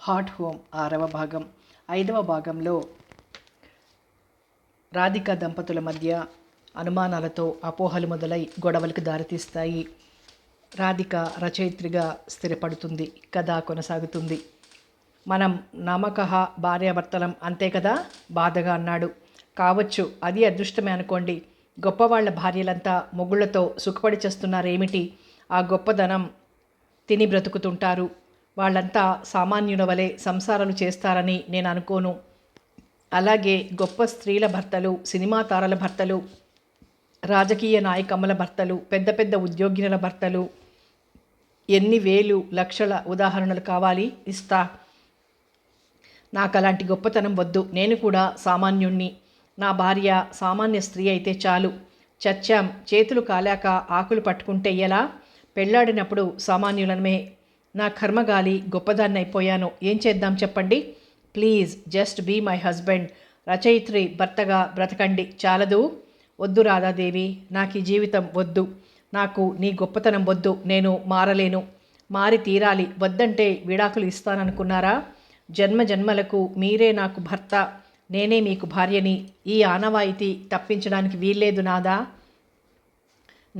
Hot home 6వ భాగం. 5వ భాగంలో రాధిక దంపతుల మధ్య అనుమానాలతో అపోహలు మొదలై గొడవలకు దారితీస్తాయి. రాధిక రచయిత్రిగా స్థిరపడుతుంది. కథ కొనసాగుతుంది. మనం నమ్మకహ భార్యాభర్తలం అంతే కదా, బాధగా అన్నాడు. కావచ్చు, అది అదృష్టమే అనుకోండి. గొప్పవాళ్ల భార్యలంతా మొగుళ్లతో సుఖపడి చేస్తున్నారేమిటి? ఆ గొప్పదనం తిని బ్రతుకుతుంటారు. వాళ్ళంతా సామాన్యుల వలె సంసారాలు చేస్తారని నేను అనుకోను. అలాగే గొప్ప స్త్రీల భర్తలు, సినిమా తారల భర్తలు, రాజకీయ నాయకమ్మల భర్తలు, పెద్ద పెద్ద ఉద్యోగినుల భర్తలు, ఎన్ని వేలు లక్షల ఉదాహరణలు కావాలి, ఇస్తా. నాకు అలాంటి గొప్పతనం వద్దు. నేను కూడా సామాన్యుణ్ణి. నా భార్య సామాన్య స్త్రీ అయితే చాలు. చచ్చాం, చేతులు కాలాక ఆకులు పట్టుకుంటే ఎలా? పెళ్లాడినప్పుడు సామాన్యులమే. నా కర్మగాలి గొప్పదాన్ని అయిపోయాను. ఏం చేద్దాం చెప్పండి? Please just be my husband. రచయిత్రి భర్తగా బ్రతకండి, చాలదు? వద్దు రాధాదేవి, నాకు ఈ జీవితం వద్దు. నాకు నీ గొప్పతనం వద్దు. నేను మారలేను. మారి తీరాలి. వద్దంటే విడాకులు ఇస్తాననుకున్నారా? జన్మ జన్మలకు మీరే నాకు భర్త, నేనే మీకు భార్యని. ఈ ఆనవాయితీ తప్పించడానికి వీల్లేదు నాదా.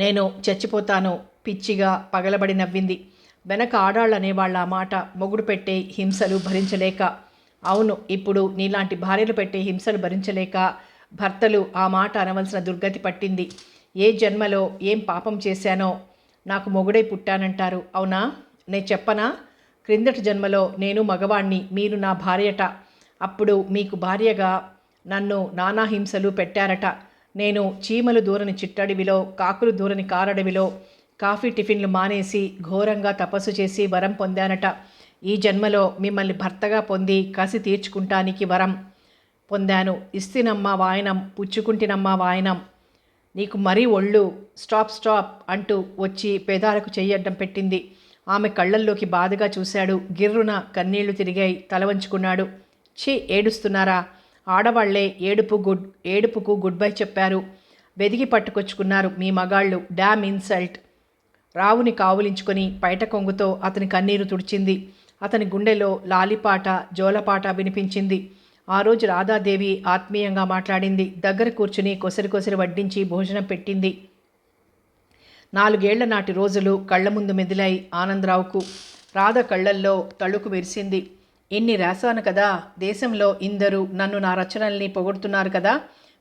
నేను చచ్చిపోతాను. పిచ్చిగా పగలబడి నవ్వింది. వెనక ఆడాళ్ళనేవాళ్ళ ఆ మాట. మొగుడు పెట్టే హింసలు భరించలేక. అవును, ఇప్పుడు నీలాంటి భార్యలు పెట్టే హింసలు భరించలేక భర్తలు ఆ మాట అనవలసిన దుర్గతి పట్టింది. ఏ జన్మలో ఏం పాపం చేశానో నాకు మొగుడై పుట్టానంటారు. అవునా? నేను చెప్పనా? క్రిందటి జన్మలో నేను మగవాణ్ణి, మీరు నా భార్యట. అప్పుడు మీకు భార్యగా నన్ను నానా హింసలు పెట్టారట. నేను చీమలు దూరని చిట్టడవిలో, కాకులు దూరని కారడవిలో కాఫీ టిఫిన్లు మానేసి ఘోరంగా తపస్సు చేసి వరం పొందానట. ఈ జన్మలో మిమ్మల్ని భర్తగా పొంది కసి తీర్చుకుంటానికి వరం పొందాను. ఇస్తినమ్మా వాయనం, పుచ్చుకుంటినమ్మా వాయనం. నీకు మరీ ఒళ్ళు. స్టాప్ స్టాప్ అంటూ వచ్చి పెదాలకు చెయ్యడ్డం పెట్టింది. ఆమె కళ్ళల్లోకి బాధగా చూశాడు. గిర్రున కన్నీళ్లు తిరిగాయి. తల వంచుకున్నాడు. ఛీ, ఏడుస్తున్నారా? ఆడవాళ్లే ఏడుపుకు గుడ్ బై చెప్పారు. వెదిగి పట్టుకొచ్చుకున్నారు మీ మగాళ్ళు. Dam insult. రావుని కావులించుకొని పైట కొంగుతో అతని కన్నీరు తుడిచింది. అతని గుండెలో లాలిపాట, జోలపాట వినిపించింది. ఆ రోజు రాధాదేవి ఆత్మీయంగా మాట్లాడింది. దగ్గర కూర్చుని కొసరి వడ్డించి భోజనం పెట్టింది. 4 ఏళ్ల నాటి రోజులు కళ్ల ముందు మెదిలాయి ఆనందరావుకు. రాధ కళ్లల్లో తళుకు మెరిసింది. ఇన్ని రాశాను కదా, దేశంలో ఇందరూ నన్ను, నా రచనల్ని పొగుడుతున్నారు కదా.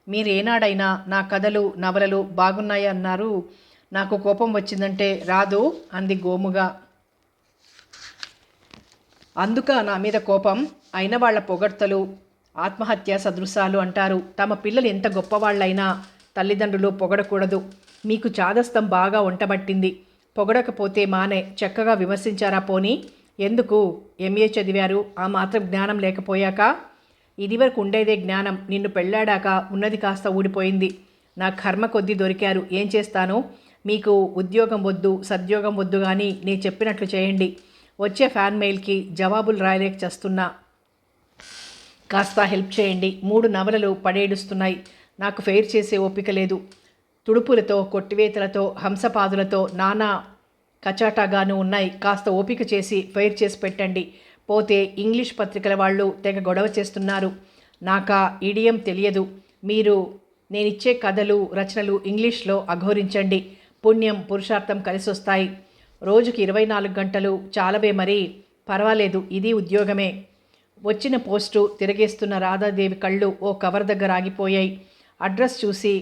మీరు ఏనాడైనా నా కథలు, నవలలు బాగున్నాయన్నారు? నాకు కోపం వచ్చిందంటే రాదు అంది గోముగా. అందుక నా మీద కోపం? అయిన వాళ్ళ పొగడ్తలు ఆత్మహత్య సదృశాలు అంటారు. తమ పిల్లలు ఎంత గొప్పవాళ్ళైనా తల్లిదండ్రులు పొగడకూడదు. మీకు చాదస్తం బాగా వంటబట్టింది. పొగడకపోతే మానే. చక్కగా విమర్శించారా పోనీ? ఎందుకు? ఎంఏ చదివారు. ఆ మాత్రం జ్ఞానం లేకపోయాక? ఇదివరకు ఉండేదే జ్ఞానం. నిన్ను పెళ్ళాడాక ఉన్నది కాస్త ఊడిపోయింది. నా కర్మ కొద్దీ దొరికారు. ఏం చేస్తాను? మీకు ఉద్యోగం వద్దు, సద్యోగం వద్దు, కానీ నేను చెప్పినట్లు చేయండి. వచ్చే ఫ్యాన్ మెయిల్కి జవాబులు రాయలేక చేస్తున్నా. కాస్త హెల్ప్ చేయండి. 3 నవలలు పడేడుస్తున్నాయి. నాకు ఫెయిర్ చేసే ఓపిక లేదు. తుడుపులతో, కొట్టివేతలతో, హంసపాదులతో నానా కచాటాగాను ఉన్నాయి. కాస్త ఓపిక చేసి ఫెయిర్ చేసి పెట్టండి. పోతే ఇంగ్లీష్ పత్రికల వాళ్ళు తెగ గొడవ చేస్తున్నారు. నాకా ఇడియం తెలియదు. మీరు నేనిచ్చే కథలు, రచనలు ఇంగ్లీష్లో అఘోరించండి. పుణ్యం పురుషార్థం కలిసొస్తాయి. రోజుకి 24 గంటలు చాలవే మరి? పర్వాలేదు, ఇది ఉద్యోగమే. వచ్చిన పోస్టు తిరగేస్తున్న రాధాదేవి కళ్ళు ఓ కవర్ దగ్గర ఆగిపోయాయి. అడ్రస్ చూసి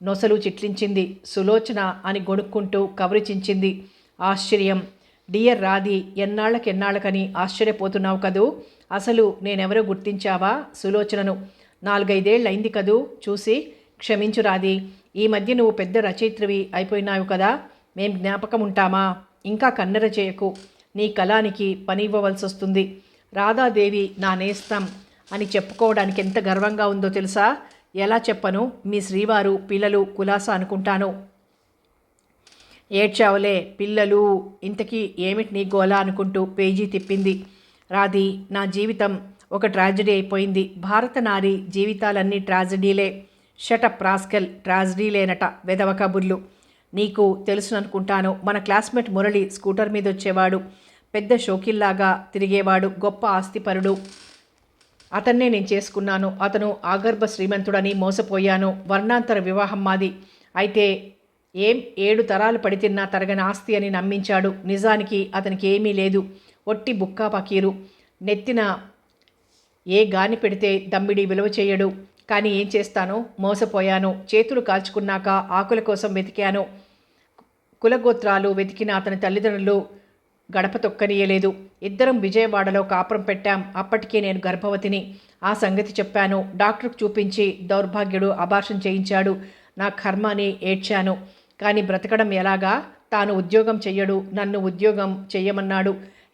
నొసలు చిట్లించింది. సులోచన అని గొణుక్కుంటూ కవరు చించింది. ఆశ్చర్యం. డియర్ రాధి, ఎన్నాళ్ళకని ఆశ్చర్యపోతున్నావు కదూ. అసలు నేనెవరో గుర్తించావా? సులోచనను. 4-5 ఏళ్ళయింది కదూ చూసి. క్షమించు రాధి, ఈ మధ్య నువ్వు పెద్ద రచయిత్రివి అయిపోయినావు కదా. మేం జ్ఞాపకం ఉంటామా? ఇంకా కన్నెర చేయకు. నీ కళానికి పని ఇవ్వవలసి వస్తుంది. రాధాదేవి నా నేస్తం అని చెప్పుకోవడానికి ఎంత గర్వంగా ఉందో తెలుసా? ఎలా చెప్పను? మీ శ్రీవారు, పిల్లలు కులాసా అనుకుంటాను. ఏడ్చావులే. పిల్లలు ఇంతకీ ఏమిటి నీ గోలా అనుకుంటూ పేజీ తిప్పింది. రాధి, నా జీవితం ఒక ట్రాజడీ అయిపోయింది. భారత నారి జీవితాలన్నీ ట్రాజడీలే. Shut up rascal. ట్రాజడీలేనట, వెదవ కబుర్లు. నీకు తెలుసుననుకుంటాను. మన క్లాస్మేట్ మురళి స్కూటర్ మీద వచ్చేవాడు. పెద్ద షోకిల్లాగా తిరిగేవాడు, గొప్ప ఆస్తిపరుడు. అతన్నే నేను చేసుకున్నాను. అతను ఆగర్భ శ్రీమంతుడని మోసపోయాను. వర్ణాంతర వివాహం మాది. అయితే 7 తరాలు పడితిన్నా తరగని ఆస్తి అని నమ్మించాడు. నిజానికి అతనికి ఏమీ లేదు. ఒట్టి బుక్కా పకీరు. నెత్తిన ఏ గాని పెడితే దమ్మిడి విలువ చేయడు. కానీ ఏం చేస్తాను, మోసపోయాను. చేతులు కాల్చుకున్నాక ఆకుల కోసం వెతికాను. కులగోత్రాలు వెతికిన అతని తల్లిదండ్రులు గడప తొక్కనీయలేదు. ఇద్దరం విజయవాడలో కాపురం పెట్టాం. అప్పటికే నేను గర్భవతిని. ఆ సంగతి చెప్పాను. డాక్టర్కు చూపించి దౌర్భాగ్యుడు అబార్షన్ చేయించాడు. నా కర్మ అని ఏడ్చాను. కానీ బ్రతకడం ఎలాగా? తాను ఉద్యోగం చెయ్యడు, నన్ను ఉద్యోగం చెయ్యమన్నాడు.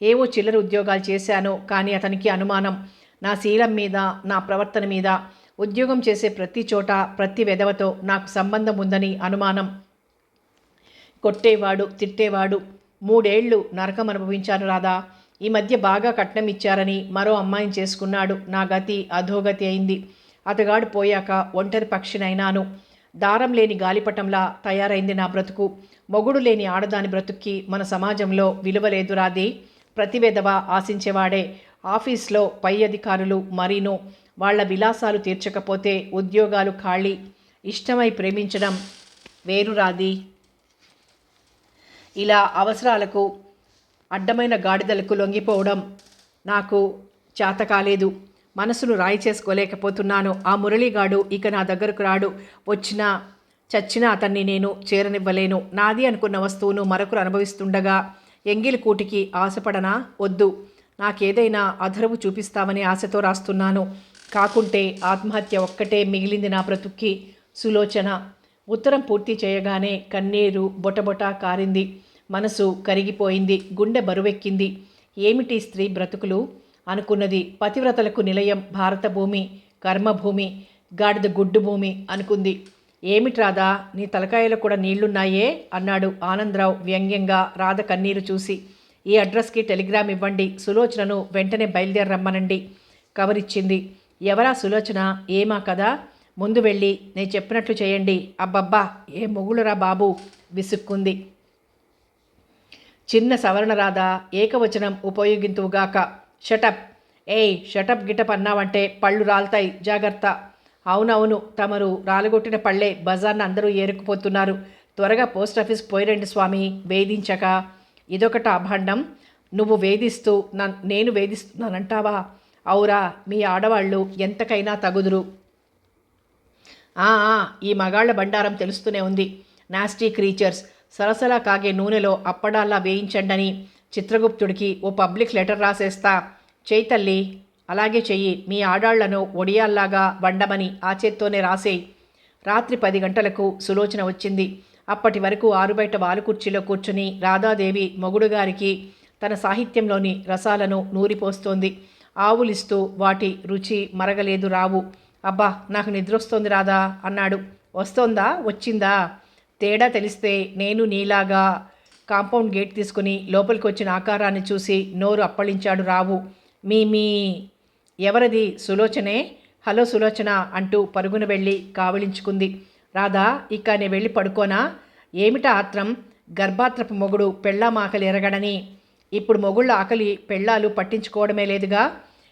ఏవో చిల్లర ఉద్యోగాలు చేశాను. కానీ అతనికి అనుమానం నా శీలం మీద, నా ప్రవర్తన మీద. ఉద్యోగం చేసే ప్రతి చోట ప్రతి వెధవతో నాకు సంబంధం ఉందని అనుమానం. కొట్టేవాడు, తిట్టేవాడు. 3 ఏళ్ళు నరకం అనుభవించాను రాధా. ఈ మధ్య బాగా కట్నం ఇచ్చారని మరో అమ్మాయిని చేసుకున్నాడు. నా గతి అధోగతి అయింది. అతగాడు పోయాక ఒంటరి పక్షినైనాను. దారం లేని గాలిపటంలా తయారైంది నా బ్రతుకు. మొగుడు లేని ఆడదాని బ్రతుక్కి మన సమాజంలో విలువ లేదు రాది. ప్రతి వెధవ ఆశించేవాడే. ఆఫీస్లో పై అధికారులు మరీను. వాళ్ల విలాసాలు తీర్చకపోతే ఉద్యోగాలు ఖాళీ. ఇష్టమై ప్రేమించడం వేరు రాది. ఇలా అవసరాలకు అడ్డమైన గాడిదలకు లొంగిపోవడం నాకు చేత కాలేదు. మనసును రాయి చేసుకోలేకపోతున్నాను. ఆ మురళీగాడు ఇక నా దగ్గరకు రాడు. వచ్చినా చచ్చినా అతన్ని నేను చేరనివ్వలేను. నాది అనుకున్న వస్తువును మరొకరు అనుభవిస్తుండగా ఎంగిలి కూటికి ఆశపడనా? వద్దు. నాకేదైనా అధరవు చూపిస్తామని ఆశతో రాస్తున్నాను. కాకుంటే ఆత్మహత్య ఒక్కటే మిగిలింది నా బ్రతుక్కి. సులోచన. ఉత్తరం పూర్తి చేయగానే కన్నీరు బొటబొట కారింది. మనసు కరిగిపోయింది. గుండె బరువెక్కింది. ఏమిటి స్త్రీ బ్రతుకులు అనుకున్నది. పతివ్రతలకు నిలయం భారత భూమి, కర్మభూమి, గాడిద గుడ్డు భూమి అనుకుంది. ఏమిట్రాదా, నీ తలకాయలో కూడా నీళ్లున్నాయే అన్నాడు ఆనందరావు వ్యంగ్యంగా రాధ కన్నీరు చూసి. ఈ అడ్రస్కి టెలిగ్రామ్ ఇవ్వండి. సులోచనను వెంటనే బయలుదేరమ్మనండి. కవరిచ్చింది. ఎవరా సులోచన? ఏమా కదా? ముందు వెళ్ళి నేను చెప్పినట్లు చేయండి. అబ్బబ్బా, ఏ మొగుడురా బాబు విసుక్కుంది. చిన్న సవరణ రాధా, ఏకవచనం ఉపయోగింతువుగాక. షటప్. ఏయ్, షటప్ గిటప్ అన్నావంటే పళ్ళు రాలుతాయి, జాగ్రత్త. అవునవును, తమరు రాలగొట్టిన పళ్ళే బజార్న అందరూ ఏరుకుపోతున్నారు. త్వరగా పోస్ట్ ఆఫీస్కి పోయిరండి స్వామి, వేధించక. ఇదొకట అభాండం. నువ్వు వేధిస్తూ నేను వేధిస్తున్నానంటావా? అవురా, మీ ఆడవాళ్ళు ఎంతకైనా తగుదురు. ఈ మగాళ్ల బండారం తెలుస్తూనే ఉంది. Nasty creatures. సరసలా కాగే నూనెలో అప్పడాల్లా వేయించండని చిత్రగుప్తుడికి ఓ పబ్లిక్ లెటర్ రాసేస్తా. చెయ్యి తల్లి, అలాగే చెయ్యి. మీ ఆడాళ్లను ఒడియాల్లాగా వండమని ఆ చేత్తోనే రాసేయి. రాత్రి 10 గంటలకు సులోచన వచ్చింది. అప్పటి వరకు ఆరుబయట వాలుకుర్చీలో కూర్చుని రాధాదేవి మొగుడుగారికి తన సాహిత్యంలోని రసాలను నూరిపోస్తోంది. ఆవులిస్తూ వాటి రుచి మరగలేదు రావు. అబ్బా, నాకు నిద్రొస్తోంది రాధా అన్నాడు. వస్తోందా? వచ్చిందా? తేడా తెలిస్తే నేను నీలాగా. కాంపౌండ్ గేట్ తీసుకుని లోపలికి వచ్చిన ఆకారాన్ని చూసి నోరు అప్పళించాడు రావు. మీ ఎవరది? సులోచనే. హలో సులోచన అంటూ పరుగున వెళ్ళి కావలించుకుంది. రాధా, ఇక నేను వెళ్ళి పడుకోనా? ఏమిటా ఆత్రం? గర్భాత్రపు మొగుడు పెళ్ళామాకలి ఎరగడని. ఇప్పుడు మొగుళ్ళ ఆకలి పెళ్ళాలు పట్టించుకోవడమే లేదుగా.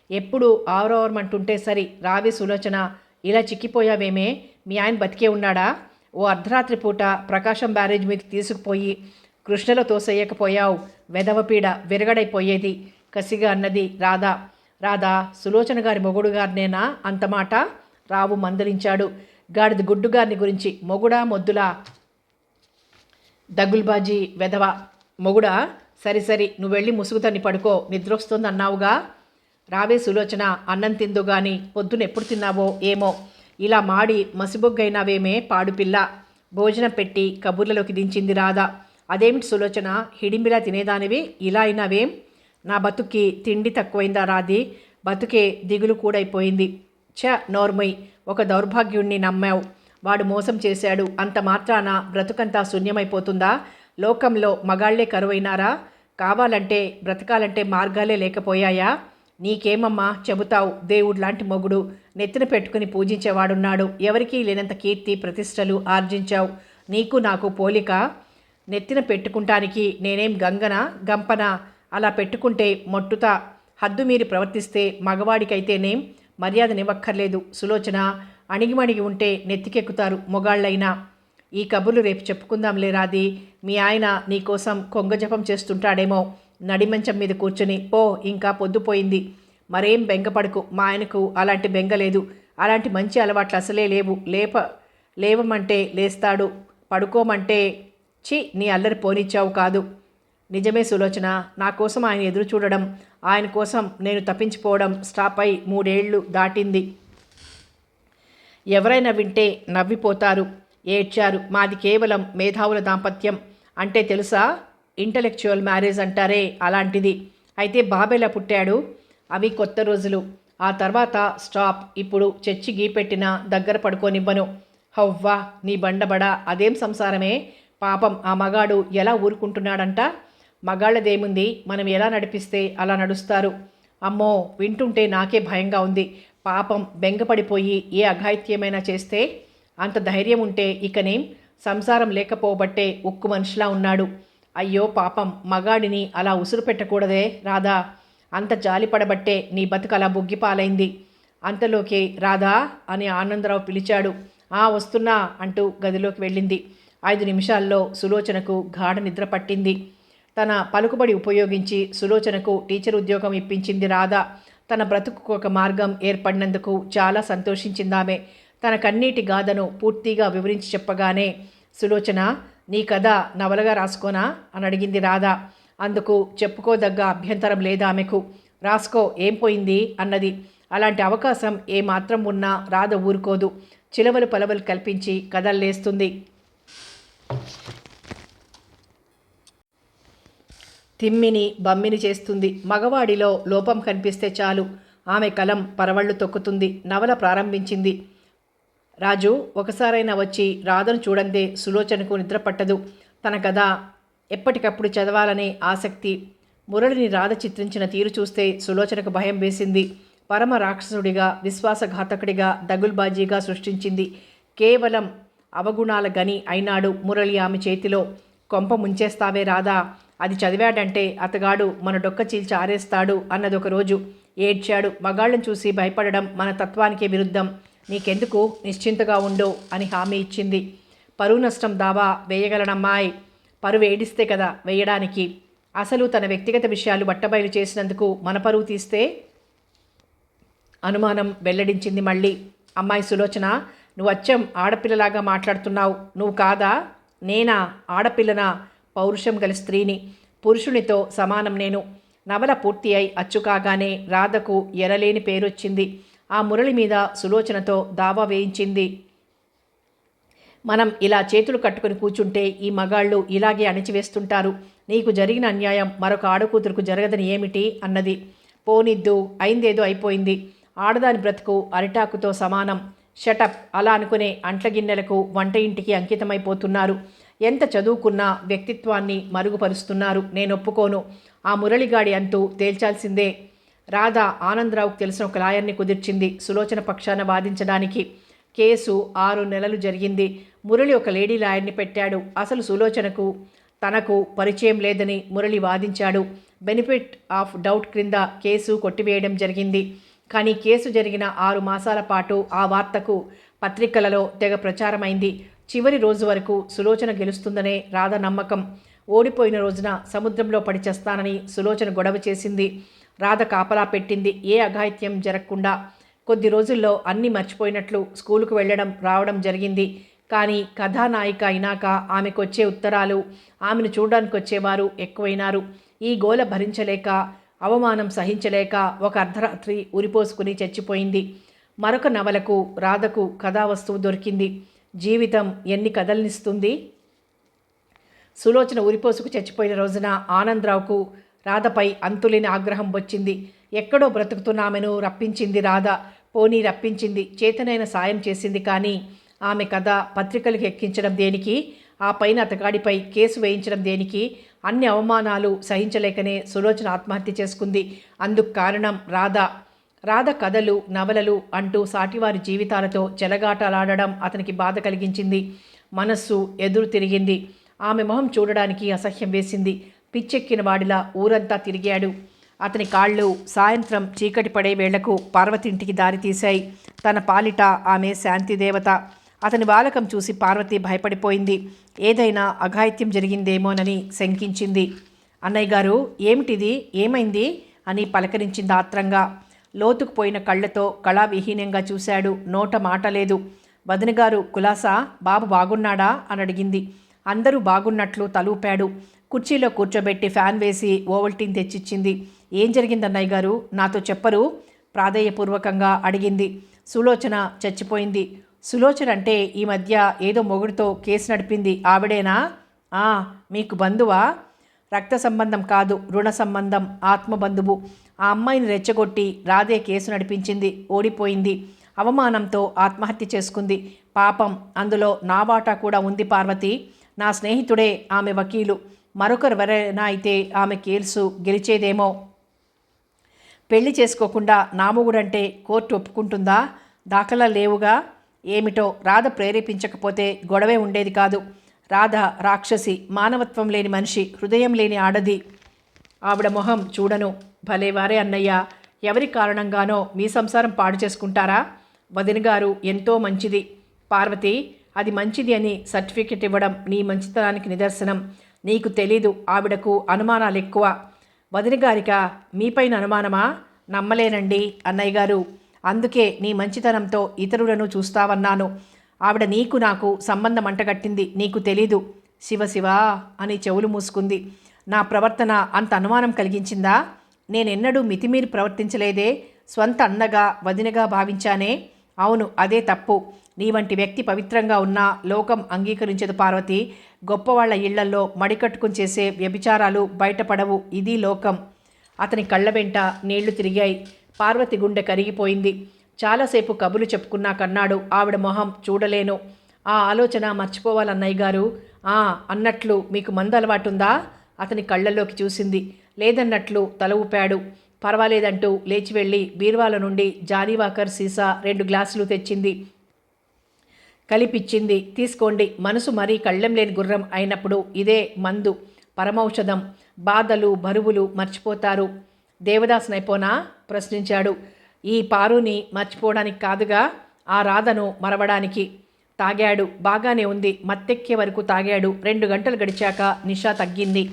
ఎప్పుడు ఆవరవరమంటుంటే సరి. రావే సులోచన, ఇలా చిక్కిపోయావేమే? మీ ఆయన బతికే ఉన్నాడా? ఓ అర్ధరాత్రి పూట ప్రకాశం బ్యారేజ్ మీదకి తీసుకుపోయి కృష్ణలో తోసేయకపోయావు. వెధవపీడ విరగడైపోయేది కసిగా అన్నది రాధా. రాధా, సులోచన గారి మొగుడు గారినేనా అంత మాట? రావు మందలించాడు. గాడిద గుడ్డుగారిని గురించి. మొగుడా మొద్దులా? దగుల్బాజీ వెధవ మొగుడా? సరి నువ్వెళ్ళి ముసుగుతన్ని పడుకో. నిద్రొస్తుంది అన్నావుగా. రావే సులోచన, అన్నం తిందు గాని. పొద్దునెప్పుడు తిన్నావో ఏమో. ఇలా మాడి మసిబొగ్గైనావేమే పాడుపిల్ల. భోజనం పెట్టి కబుర్లలోకి దించింది రాధ. అదేమిటి సులోచన, హిడింబిలా తినేదానివి ఇలా అయినావేం? నా బతుక్కి తిండి తక్కువైందా రాది? బతుకే దిగులు కూడైపోయింది. నోర్మయ్. ఒక దౌర్భాగ్యుణ్ణి నమ్మావు. వాడు మోసం చేశాడు. అంత మాత్రాన బ్రతుకంతా శూన్యమైపోతుందా? లోకంలో మగాళ్లే కరువైనారా? కావాలంటే బ్రతకాలంటే మార్గాలే లేకపోయాయా? నీకేమమ్మా చెబుతావు? దేవుడు మొగుడు నెత్తిన పెట్టుకుని పూజించేవాడున్నాడు. ఎవరికీ లేనంత కీర్తి ప్రతిష్టలు ఆర్జించావు. నీకు నాకు పోలిక? నెత్తిన పెట్టుకుంటానికి నేనేం గంగనా గంపనా? అలా పెట్టుకుంటే మొట్టుతా హద్దు మీరి ప్రవర్తిస్తే మగవాడికైతేనేం మర్యాదనివ్వక్కర్లేదు. సులోచన అణిగిమణిగి ఉంటే నెత్తికెక్కుతారు మొగాళ్ళైనా. ఈ కబుర్లు రేపు చెప్పుకుందాంలే రాది. మీ ఆయన నీకోసం కొంగజపం చేస్తుంటాడేమో నడిమంచం మీద కూర్చుని. పో, ఇంకా పొద్దుపోయింది. మరేం బెంగపడకు. మా ఆయనకు అలాంటి బెంగ లేదు. అలాంటి మంచి అలవాట్లు అసలే లేవు. లేవమంటే లేస్తాడు, పడుకోమంటే నీ అల్లరి పోనిచ్చావు కాదు. నిజమే సులోచన. నా కోసం ఆయన ఎదురు చూడడం, ఆయన కోసం నేను తప్పించిపోవడం స్టాప్ అయి 3 ఏళ్ళు దాటింది. ఎవరైనా వింటే నవ్విపోతారు, ఏడ్చారు. మాది కేవలం మేధావుల దాంపత్యం. అంటే తెలుసా, ఇంటలెక్చువల్ మ్యారేజ్ అంటారే, అలాంటిది. అయితే బాబెలా పుట్టాడు? అవి కొత్త రోజులు. ఆ తర్వాత స్టాప్. ఇప్పుడు చచ్చి గీపెట్టినా దగ్గర పడుకోనివ్వను. హవ్వా నీ బండబడ, అదేం సంసారమే. పాపం ఆ మగాడు ఎలా ఊరుకుంటున్నాడంట. మగాళ్ళదేముంది, మనం ఎలా నడిపిస్తే అలా నడుస్తారు. అమ్మో, వింటుంటే నాకే భయంగా ఉంది. పాపం బెంగపడిపోయి ఏ అఘాయిత్యమైనా చేస్తే. అంత ధైర్యం ఉంటే ఇకనేం సంసారం లేకపోబట్టే ఉక్కు మనిషిలా ఉన్నాడు. అయ్యో పాపం, మగాడిని అలా ఉసురు పెట్టకూడదే రాధా. అంత జాలిపడబట్టే నీ బతుకు అలా బుగ్గిపాలైంది. అంతలోకే రాధా అని ఆనందరావు పిలిచాడు. వస్తున్నా అంటూ గదిలోకి వెళ్ళింది. 5 నిమిషాల్లో సులోచనకు గాఢ నిద్ర పట్టింది. తన పలుకుబడి ఉపయోగించి సులోచనకు టీచర్ ఉద్యోగం ఇప్పించింది రాధ. తన బ్రతుకు ఒక మార్గం ఏర్పడినందుకు చాలా సంతోషించిందామె. తన కన్నీటి గాథను పూర్తిగా వివరించి చెప్పగానే, సులోచన, నీ కథ నవలగా రాసుకోనా అని అడిగింది రాధ. అందుకు చెప్పుకోదగ్గ అభ్యంతరం లేదా ఆమెకు. రాసుకో, ఏం పోయింది అన్నది. అలాంటి అవకాశం ఏమాత్రం ఉన్నా రాధ ఊరుకోదు. చిలవలు పలవలు కల్పించి కథల్లేస్తుంది. తిమ్మిని బమ్మిని చేస్తుంది. మగవాడిలో లోపం కనిపిస్తే చాలు ఆమె కలం పరవళ్ళు తొక్కుతుంది. నవల ప్రారంభించింది. రాజు ఒకసారైనా వచ్చి రాధను చూడందే సులోచనకు నిద్ర పట్టదు. తన కథ ఎప్పటికప్పుడు చదవాలనే ఆసక్తి. మురళిని రాధ చిత్రించిన తీరు చూస్తే సులోచనకు భయం వేసింది. పరమ రాక్షసుడిగా, విశ్వాసఘాతకుడిగా, దగుల్బాజీగా సృష్టించింది. కేవలం అవగుణాల గని అయినాడు మురళి ఆమె చేతిలో. కొంప ముంచేస్తావే రాధా, అది చదివాడంటే అతగాడు మన డొక్క చీల్చి ఆరేస్తాడు అన్నదొక రోజు. ఏడ్చాడు. మగాళ్ళను చూసి భయపడడం మన తత్వానికే విరుద్ధం. నీకెందుకు, నిశ్చింతగా ఉండు అని హామీ ఇచ్చింది. పరువు నష్టం దావా వేయగలనమ్మాయి. పరువు ఏడిస్తే కదా వేయడానికి. అసలు తన వ్యక్తిగత విషయాలు బట్టబయలు చేసినందుకు మన పరువు తీస్తే అనుమానం వెల్లడించింది మళ్ళీ. అమ్మాయి సులోచన, నువ్వు అచ్చం ఆడపిల్లలాగా మాట్లాడుతున్నావు. నువ్వు కాదా? నేనా ఆడపిల్లనా? పౌరుషం గల స్త్రీని. పురుషునితో సమానం నేను. నవల పూర్తి అయి అచ్చు కాగానే రాధకు ఎరలేని పేరొచ్చింది. ఆ మురళి మీద సులోచనతో దావా వేయించింది. మనం ఇలా చేతులు కట్టుకుని కూర్చుంటే ఈ మగాళ్ళు ఇలాగే అణిచివేస్తుంటారు. నీకు జరిగిన అన్యాయం మరొక ఆడకూతురుకు జరగదని ఏమిటి అన్నది. పోనిద్దు, అయిందేదో అయిపోయింది. ఆడదాని బ్రతుకు అరిటాకుతో సమానం. షటప్. అలా అనుకునే అంట్ల గిన్నెలకు, వంట ఇంటికి అంకితమైపోతున్నారు. ఎంత చదువుకున్నా వ్యక్తిత్వాన్ని మరుగుపరుస్తున్నారు. నేను ఒప్పుకోను. ఆ మురళిగాడి అంటూ తేల్చాల్సిందే. రాధ ఆనందరావుకు తెలిసిన ఒక లాయర్ని కుదిర్చింది సులోచన పక్షాన వాదించడానికి. కేసు 6 నెలలు జరిగింది. మురళి ఒక లేడీ లాయర్ని పెట్టాడు. అసలు సులోచనకు తనకు పరిచయం లేదని మురళి వాదించాడు. బెనిఫిట్ ఆఫ్ డౌట్ క్రింద కేసు కొట్టివేయడం జరిగింది. కానీ కేసు జరిగిన 6 మాసాల పాటు ఆ వార్తకు పత్రికలలో తెగ ప్రచారమైంది. చివరి రోజు వరకు సులోచన గెలుస్తుందనే రాధ నమ్మకం. ఓడిపోయిన రోజున సముద్రంలో పడి చేస్తానని సులోచన గొడవ చేసింది. రాధ కాపలా పెట్టింది, ఏ అఘాయిత్యం జరగకుండా. కొద్ది రోజుల్లో అన్నీ మర్చిపోయినట్లు స్కూలుకు వెళ్ళడం రావడం జరిగింది. కానీ కథానాయిక అయినాక ఆమెకొచ్చే ఉత్తరాలు, ఆమెను చూడడానికి వచ్చేవారు ఎక్కువైనారు. ఈ గోల భరించలేక, అవమానం సహించలేక ఒక అర్ధరాత్రి ఉరిపోసుకుని చచ్చిపోయింది. మరొక నవలకు రాధకు కథా వస్తువు దొరికింది. జీవితం ఎన్ని కథల్నిస్తుంది. సులోచన ఉరిపోసుకు చచ్చిపోయిన రోజున ఆనందరావుకు రాధపై అంతులేని ఆగ్రహం వచ్చింది. ఎక్కడో బ్రతుకుతున్నామెను రప్పించింది రాధ. పోనీ రప్పించింది, చేతనైన సాయం చేసింది. కానీ ఆమె కథ పత్రికలకు ఎక్కించడం దేనికి? ఆ పైన అతగాడిపై కేసు వేయించడం దేనికి? అన్ని అవమానాలు సహించలేకనే సులోచన ఆత్మహత్య చేసుకుంది. అందుకు కారణం రాధ. రాధ కథలు, నవలలు అంటూ సాటివారి జీవితాలతో చెలగాటలాడడం అతనికి బాధ కలిగించింది. మనస్సు ఎదురు తిరిగింది. ఆమె మొహం చూడడానికి అసహ్యం వేసింది. పిచ్చెక్కిన వాడిలా ఊరంతా తిరిగాడు. అతని కాళ్ళు సాయంత్రం చీకటి పడే వేళకు పార్వతింటికి దారితీశాయి. తన పాలిట ఆమె శాంతిదేవత. అతని బాలకం చూసి పార్వతి భయపడిపోయింది. ఏదైనా అఘాయిత్యం జరిగిందేమోనని శంకించింది. అన్నయ్య గారు, ఏమిటిది, ఏమైంది అని పలకరించింది ఆత్రంగా. లోతుకుపోయిన కళ్ళతో కళావిహీనంగా చూశాడు. నోట మాట లేదు. వదినగారు కులాసా, బాబు బాగున్నాడా అని అడిగింది. అందరూ బాగున్నట్లు తలూపాడు. కుర్చీలో కూర్చోబెట్టి ఫ్యాన్ వేసి ఓవల్టీన్ తెచ్చిచ్చింది. ఏం జరిగింది అన్నయ్య గారు, నాతో చెప్పరు ప్రాధేయపూర్వకంగా అడిగింది. సులోచన చచ్చిపోయింది. సులోచన అంటే ఈ మధ్య ఏదో మొగుడితో కేసు నడిపింది ఆవిడేనా? మీకు బంధువా? రక్త సంబంధం కాదు, రుణ సంబంధం, ఆత్మబంధువు. ఆ అమ్మాయిని రెచ్చగొట్టి రాధే కేసు నడిపించింది. ఓడిపోయింది. అవమానంతో ఆత్మహత్య చేసుకుంది. పాపం, అందులో నా వాటా కూడా ఉంది పార్వతి. నా స్నేహితుడే ఆమె వకీలు. మరొకరెవరైనా అయితే ఆమె కేసు గెలిచేదేమో. పెళ్లి చేసుకోకుండా నా మొగుడంటే కోర్టు ఒప్పుకుంటుందా? దాఖలా లేవుగా. ఏమిటో, రాధ ప్రేరేపించకపోతే గొడవే ఉండేది కాదు. రాధ రాక్షసి, మానవత్వం లేని మనిషి, హృదయం లేని ఆడది. ఆవిడ మొహం చూడను. భలేవారే అన్నయ్య, ఎవరి కారణంగానో మీ సంసారం పాడు చేసుకుంటారా? వదినగారు ఎంతో మంచిది. పార్వతి, అది మంచిది అని సర్టిఫికెట్ ఇవ్వడం నీ మంచితనానికి నిదర్శనం. నీకు తెలీదు, ఆవిడకు అనుమానాలు ఎక్కువ. వదినగారిక మీపైన అనుమానమా? నమ్మలేనండి అన్నయ్య గారు. అందుకే నీ మంచితనంతో ఇతరులను చూస్తావన్నాను. ఆవిడ నీకు నాకు సంబంధం అంటగట్టింది, నీకు తెలీదు. శివ అని చెవులు మూసుకుంది. నా ప్రవర్తన అంత అనుమానం కలిగించిందా? నేనెన్నడూ మితిమీరి ప్రవర్తించలేదే. స్వంత అన్నగా వదినగా భావించానే. అవును, అదే తప్పు. నీ వంటి వ్యక్తి పవిత్రంగా ఉన్నా లోకం అంగీకరించదు పార్వతి. గొప్పవాళ్ల ఇళ్లల్లో మడికట్టుకుని చేసే వ్యభిచారాలు బయటపడవు. ఇది లోకం. అతని కళ్ళ వెంట నీళ్లు తిరిగాయి. పార్వతి గుండె కరిగిపోయింది. చాలాసేపు కబులు చెప్పుకున్నా కన్నాడు. ఆవిడ మొహం చూడలేను. ఆ ఆలోచన మర్చిపోవాలన్నయ్య గారు. అన్నట్లు మీకు మందు అలవాటుందా? అతని కళ్ళల్లోకి చూసింది. లేదన్నట్లు తల ఊపాడు. పర్వాలేదంటూ లేచి వెళ్ళి బీర్వాల నుండి జానీవాకర్ సీసా 2 గ్లాసులు తెచ్చింది. కలిపిచ్చింది. తీసుకోండి. మనసు మరీ కళ్ళెం లేని గుర్రం అయినప్పుడు ఇదే మందు, పరమౌషధం. బాధలు బరువులు మర్చిపోతారు. దేవదాసునైపోనా? ప్రశ్నించాడు. ఈ పారుని మర్చిపోవడానికి కాదుగా, ఆ రాధను మరవడానికి. తాగాడు. బాగానే ఉంది. మత్తెక్కే వరకు తాగాడు. 2 గంటలు గడిచాక నిషా తగ్గింది.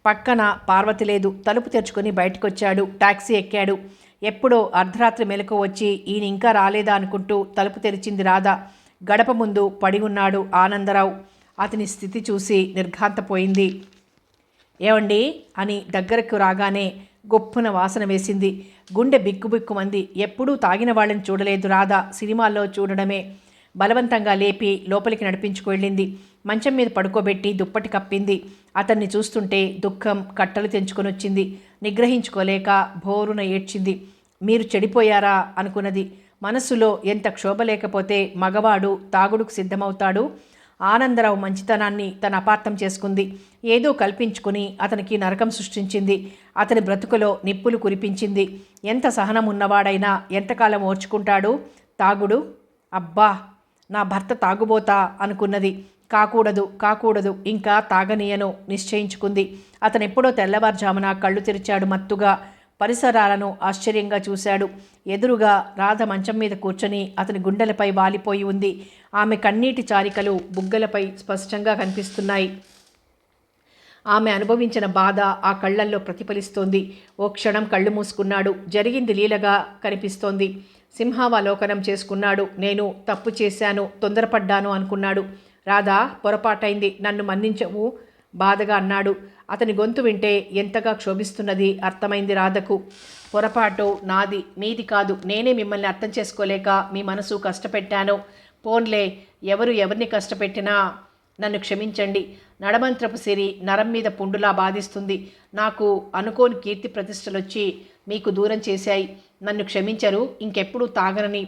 పక్కన పార్వతి లేదు. తలుపు తెరుచుకొని బయటకొచ్చాడు. టాక్సీ ఎక్కాడు. ఎప్పుడో అర్ధరాత్రి మెలకు వచ్చి ఈయన ఇంకా రాలేదా అనుకుంటూ తలుపు తెరిచింది రాధ. గడప ముందు పడి ఉన్నాడు ఆనందరావు. అతని స్థితి చూసి నిర్ఘాంతపోయింది. ఏవండి అని దగ్గరకు రాగానే గొప్పున వాసన వేసింది. గుండె బిక్కుబిక్కుమంది. ఎప్పుడూ తాగిన వాళ్ళని చూడలేదు రాధ, సినిమాల్లో చూడడమే. బలవంతంగా లేపి లోపలికి నడిపించుకు వెళ్ళింది. మంచం మీద పడుకోబెట్టి దుప్పటి కప్పింది. అతన్ని చూస్తుంటే దుఃఖం కట్టలు తెంచుకొని వచ్చింది. నిగ్రహించుకోలేక భోరున ఏడ్చింది. మీరు చెడిపోయారా అనుకున్నది. మనస్సులో ఎంత క్షోభ లేకపోతే మగవాడు తాగుడుకు సిద్ధమవుతాడు. ఆనందరావు మంచితనాన్ని తన అపార్థం చేసుకుంది. ఏదో కల్పించుకుని అతనికి నరకం సృష్టించింది. అతని బ్రతుకులో నిప్పులు కురిపించింది. ఎంత సహనం ఉన్నవాడైనా ఎంతకాలం ఓర్చుకుంటాడు? తాగుడు. అబ్బా, నా భర్త తాగుబోతా అనుకున్నది. కాకూడదు, ఇంకా తాగనీయను నిశ్చయించుకుంది. అతనెప్పుడో తెల్లవారుజామున కళ్ళు తెరిచాడు మత్తుగా. పరిసరాలను ఆశ్చర్యంగా చూశాడు. ఎదురుగా రాధ మంచం మీద కూర్చొని అతని గుండెలపై వాలిపోయి ఉంది. ఆమె కన్నీటి చారికలు బుగ్గలపై స్పష్టంగా కనిపిస్తున్నాయి. ఆమె అనుభవించిన బాధ ఆ కళ్ళల్లో ప్రతిఫలిస్తోంది. ఓ క్షణం కళ్ళు మూసుకున్నాడు. జరిగింది లీలగా కనిపిస్తోంది. సింహావలోకనం చేసుకున్నాడు. నేను తప్పు చేశాను, తొందరపడ్డాను అనుకున్నాడు. రాధా, పొరపాటైంది, నన్ను మన్నించవు బాధగా అన్నాడు. అతని గొంతు వింటే ఎంతగా క్షోభిస్తున్నది అర్థమైంది రాధకు. పొరపాటు నాది, మీది కాదు. నేనే మిమ్మల్ని అర్థం చేసుకోలేక మీ మనసు కష్టపెట్టాను. పోన్లే, ఎవరిని కష్టపెట్టినా నన్ను క్షమించండి. నడమంత్రపు సిరి నరం మీద పుండులా బాధిస్తుంది. నాకు అనుకోని కీర్తి ప్రతిష్టలొచ్చి మీకు దూరం చేశాయి. నన్ను క్షమించరు. ఇంకెప్పుడు తాగనని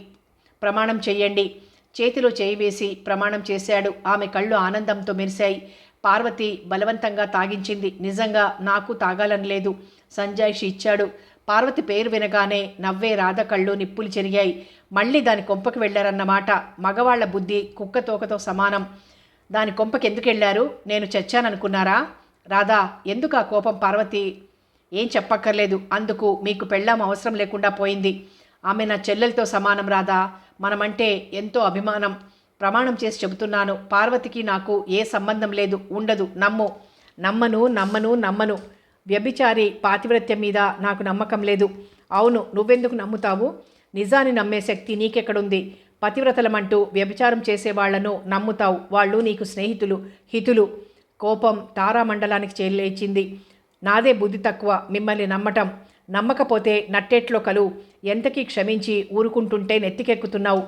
ప్రమాణం చెయ్యండి. చేతిలో చేయి వేసి ప్రమాణం చేశాడు. ఆమె కళ్ళు ఆనందంతో మెరిశాయి. పార్వతి బలవంతంగా తాగించింది. నిజంగా నాకు తాగాలని లేదు. సంజాయిషి ఇచ్చాడు. పార్వతి పేరు వినగానే నవ్వే రాధ కళ్ళు నిప్పులు చెరిగాయి. మళ్ళీ దాని కొంపకి వెళ్ళారన్నమాట. మగవాళ్ల బుద్ధి కుక్క తోకతో సమానం. దాని కొంపకి ఎందుకు వెళ్ళారు? నేను చచ్చాననుకున్నారా? రాధా, ఎందుకు ఆ కోపం పార్వతి? ఏం చెప్పక్కర్లేదు. అందుకు మీకు పెళ్ళాం అవసరం లేకుండా పోయింది. ఆమె నా చెల్లెలతో సమానం రాధా. మనమంటే ఎంతో అభిమానం. ప్రమాణం చేసి చెబుతున్నాను. పార్వతికి నాకు ఏ సంబంధం లేదు, ఉండదు. నమ్ము. నమ్మను నమ్మను నమ్మను. వ్యభిచారి పాతివ్రత్యం మీద నాకు నమ్మకం లేదు. అవును, నువ్వెందుకు నమ్ముతావు? నిజాన్ని నమ్మే శక్తి నీకెక్కడుంది? పతివ్రతలమంటూ వ్యభిచారం చేసేవాళ్లను నమ్ముతావు. వాళ్ళు నీకు స్నేహితులు, హితులు. కోపం తారామండలానికి లేచింది. నాదే బుద్ధి తక్కువ మిమ్మల్ని నమ్మటం. నమ్మకపోతే నట్టేట్లో కలు. ఎంతకీ క్షమించి ఊరుకుంటుంటే నెత్తికెక్కుతున్నావు.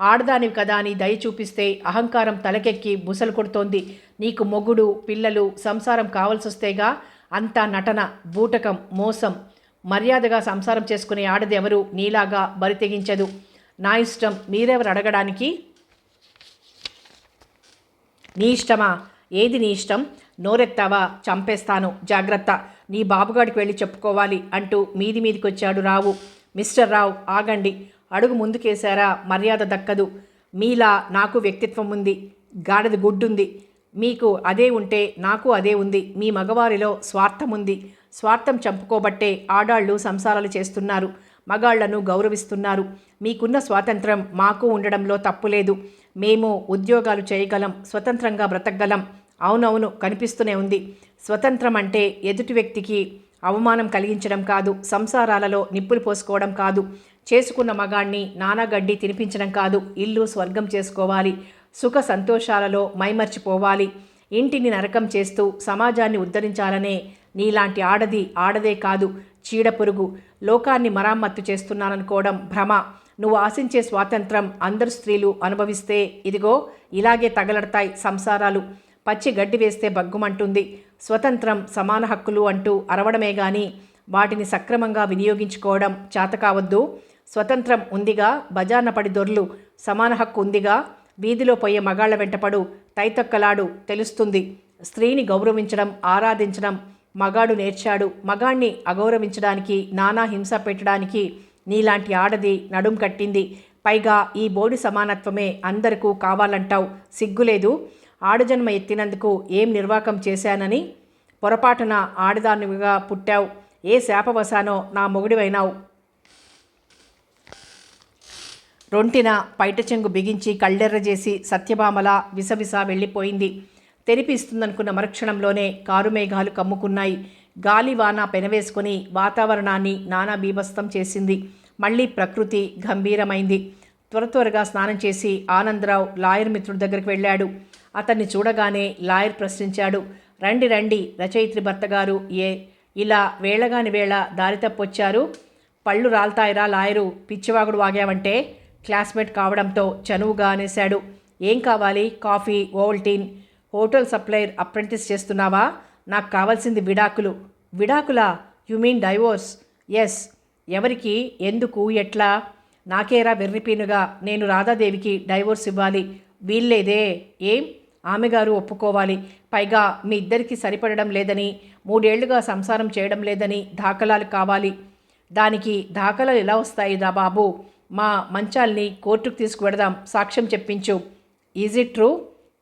ఆడదానివి కదా అని దయ చూపిస్తే అహంకారం తలకెక్కి బుసలు కొడుతోంది. నీకు మొగుడు, పిల్లలు, సంసారం కావాల్సొస్తేగా అంతా నటన, బూటకం, మోసం. మర్యాదగా సంసారం చేసుకునే ఆడది ఎవరు నీలాగా బరి తెగించదు. నా ఇష్టం, మీరెవరు అడగడానికి? నీ ఇష్టమా? ఏది నీ ఇష్టం? నోరెత్తావా చంపేస్తాను, జాగ్రత్త. నీ బాబుగాడికి వెళ్ళి చెప్పుకోవాలి అంటూ మీదికొచ్చాడు రావు. మిస్టర్ రావు, ఆగండి. అడుగు ముందుకేశారా మర్యాద దక్కదు. మీలా నాకు వ్యక్తిత్వం ఉంది, గాడిద గుడ్డుంది. మీకు అదే ఉంటే నాకు అదే ఉంది. మీ మగవారిలో స్వార్థం ఉంది. స్వార్థం చంపుకోబట్టే ఆడాళ్ళు సంసారాలు చేస్తున్నారు, మగాళ్లను గౌరవిస్తున్నారు. మీకున్న స్వాతంత్రం మాకు ఉండడంలో తప్పులేదు. మేము ఉద్యోగాలు చేయగలం, స్వతంత్రంగా బ్రతకగలం. అవునవును, కనిపిస్తూనే ఉంది. స్వతంత్రం అంటే ఎదుటి వ్యక్తికి అవమానం కలిగించడం కాదు, సంసారాలలో నిప్పులు పోసుకోవడం కాదు, చేసుకున్న మగాణ్ణి నానాగడ్డి తినిపించడం కాదు. ఇల్లు స్వర్గం చేసుకోవాలి, సుఖ సంతోషాలలో మైమర్చిపోవాలి. ఇంటిని నరకం చేస్తూ సమాజాన్ని ఉద్ధరించాలనే నీలాంటి ఆడదే కాదు, చీడపురుగు. లోకాన్ని మరామత్తు చేస్తున్నాననుకోవడం భ్రమ. నువ్వు ఆశించే స్వాతంత్రం అందరు స్త్రీలు అనుభవిస్తే ఇదిగో ఇలాగే తగలడతాయి సంసారాలు. పచ్చి గడ్డి వేస్తే బగ్గుమంటుంది. స్వతంత్రం, సమాన హక్కులు అంటూ అరవడమే గాని వాటిని సక్రమంగా వినియోగించుకోవడం చేతకావద్దు. స్వతంత్రం ఉందిగా, బజార్న పడి దొర్లు. సమాన హక్కు ఉందిగా, వీధిలో పోయే మగాళ్ల వెంటపడు, తైతొక్కలాడు, తెలుస్తుంది. స్త్రీని గౌరవించడం, ఆరాధించడం మగాడు నేర్చాడు. మగాణ్ణి అగౌరవించడానికి, నానా హింస పెట్టడానికి నీలాంటి ఆడది నడుం కట్టింది. పైగా ఈ బోడి సమానత్వమే అందరికీ కావాలంటావు. సిగ్గులేదు? ఆడజన్మ ఎత్తినందుకు ఏం నిర్వాకం చేశానని? పొరపాటున ఆడదానివిగా పుట్టావు. ఏ శాపవశానో నా మొగుడివైనావు. రొంటిన పైట చెంగు బిగించి కళ్ళెర్రజేసి సత్యభామల విసవిస వెళ్ళిపోయింది. తెరిపి ఇస్తుందనుకున్న మరుక్షణంలోనే కారుమేఘాలు కమ్ముకున్నాయి. గాలివాన పెనవేసుకుని వాతావరణాన్ని నానా బీభత్సం చేసింది. మళ్ళీ ప్రకృతి గంభీరమైంది. త్వరగా స్నానం చేసి ఆనందరావు లాయర్ మిత్రుడి దగ్గరికి వెళ్ళాడు. అతన్ని చూడగానే లాయర్ ప్రశ్నించాడు. రండి రండి, రచయిత్రి భర్తగారు ఇలా వేళగాని వేళ దారి తప్పొచ్చారు? పళ్ళు రాల్తాయిరా లాయరు, పిచ్చివాగుడు వాగావంటే. క్లాస్మేట్ కావడంతో చనువుగా అనేశాడు. ఏం కావాలి? Coffee, Ovaltine. Hotel supplier apprentice చేస్తున్నావా? నాకు కావాల్సింది విడాకులు. విడాకులా? You mean divorce? ఎస్. ఎవరికి, ఎందుకు, ఎట్లా? నాకేరా వెర్రిపీనుగా. నేను రాధాదేవికి డైవోర్స్ ఇవ్వాలి. వీల్లేదే. ఏం? ఆమెగారు ఒప్పుకోవాలి. పైగా మీ ఇద్దరికి సరిపడడం లేదని, 3 ఏళ్లుగా సంసారం చేయడం లేదని దాఖలాలు కావాలి. దానికి దాఖలాలు ఎలా వస్తాయి రా బాబు? మా మంచాల్ని కోర్టుకు తీసుకువెడదాం, సాక్ష్యం చెప్పించు. Is it true?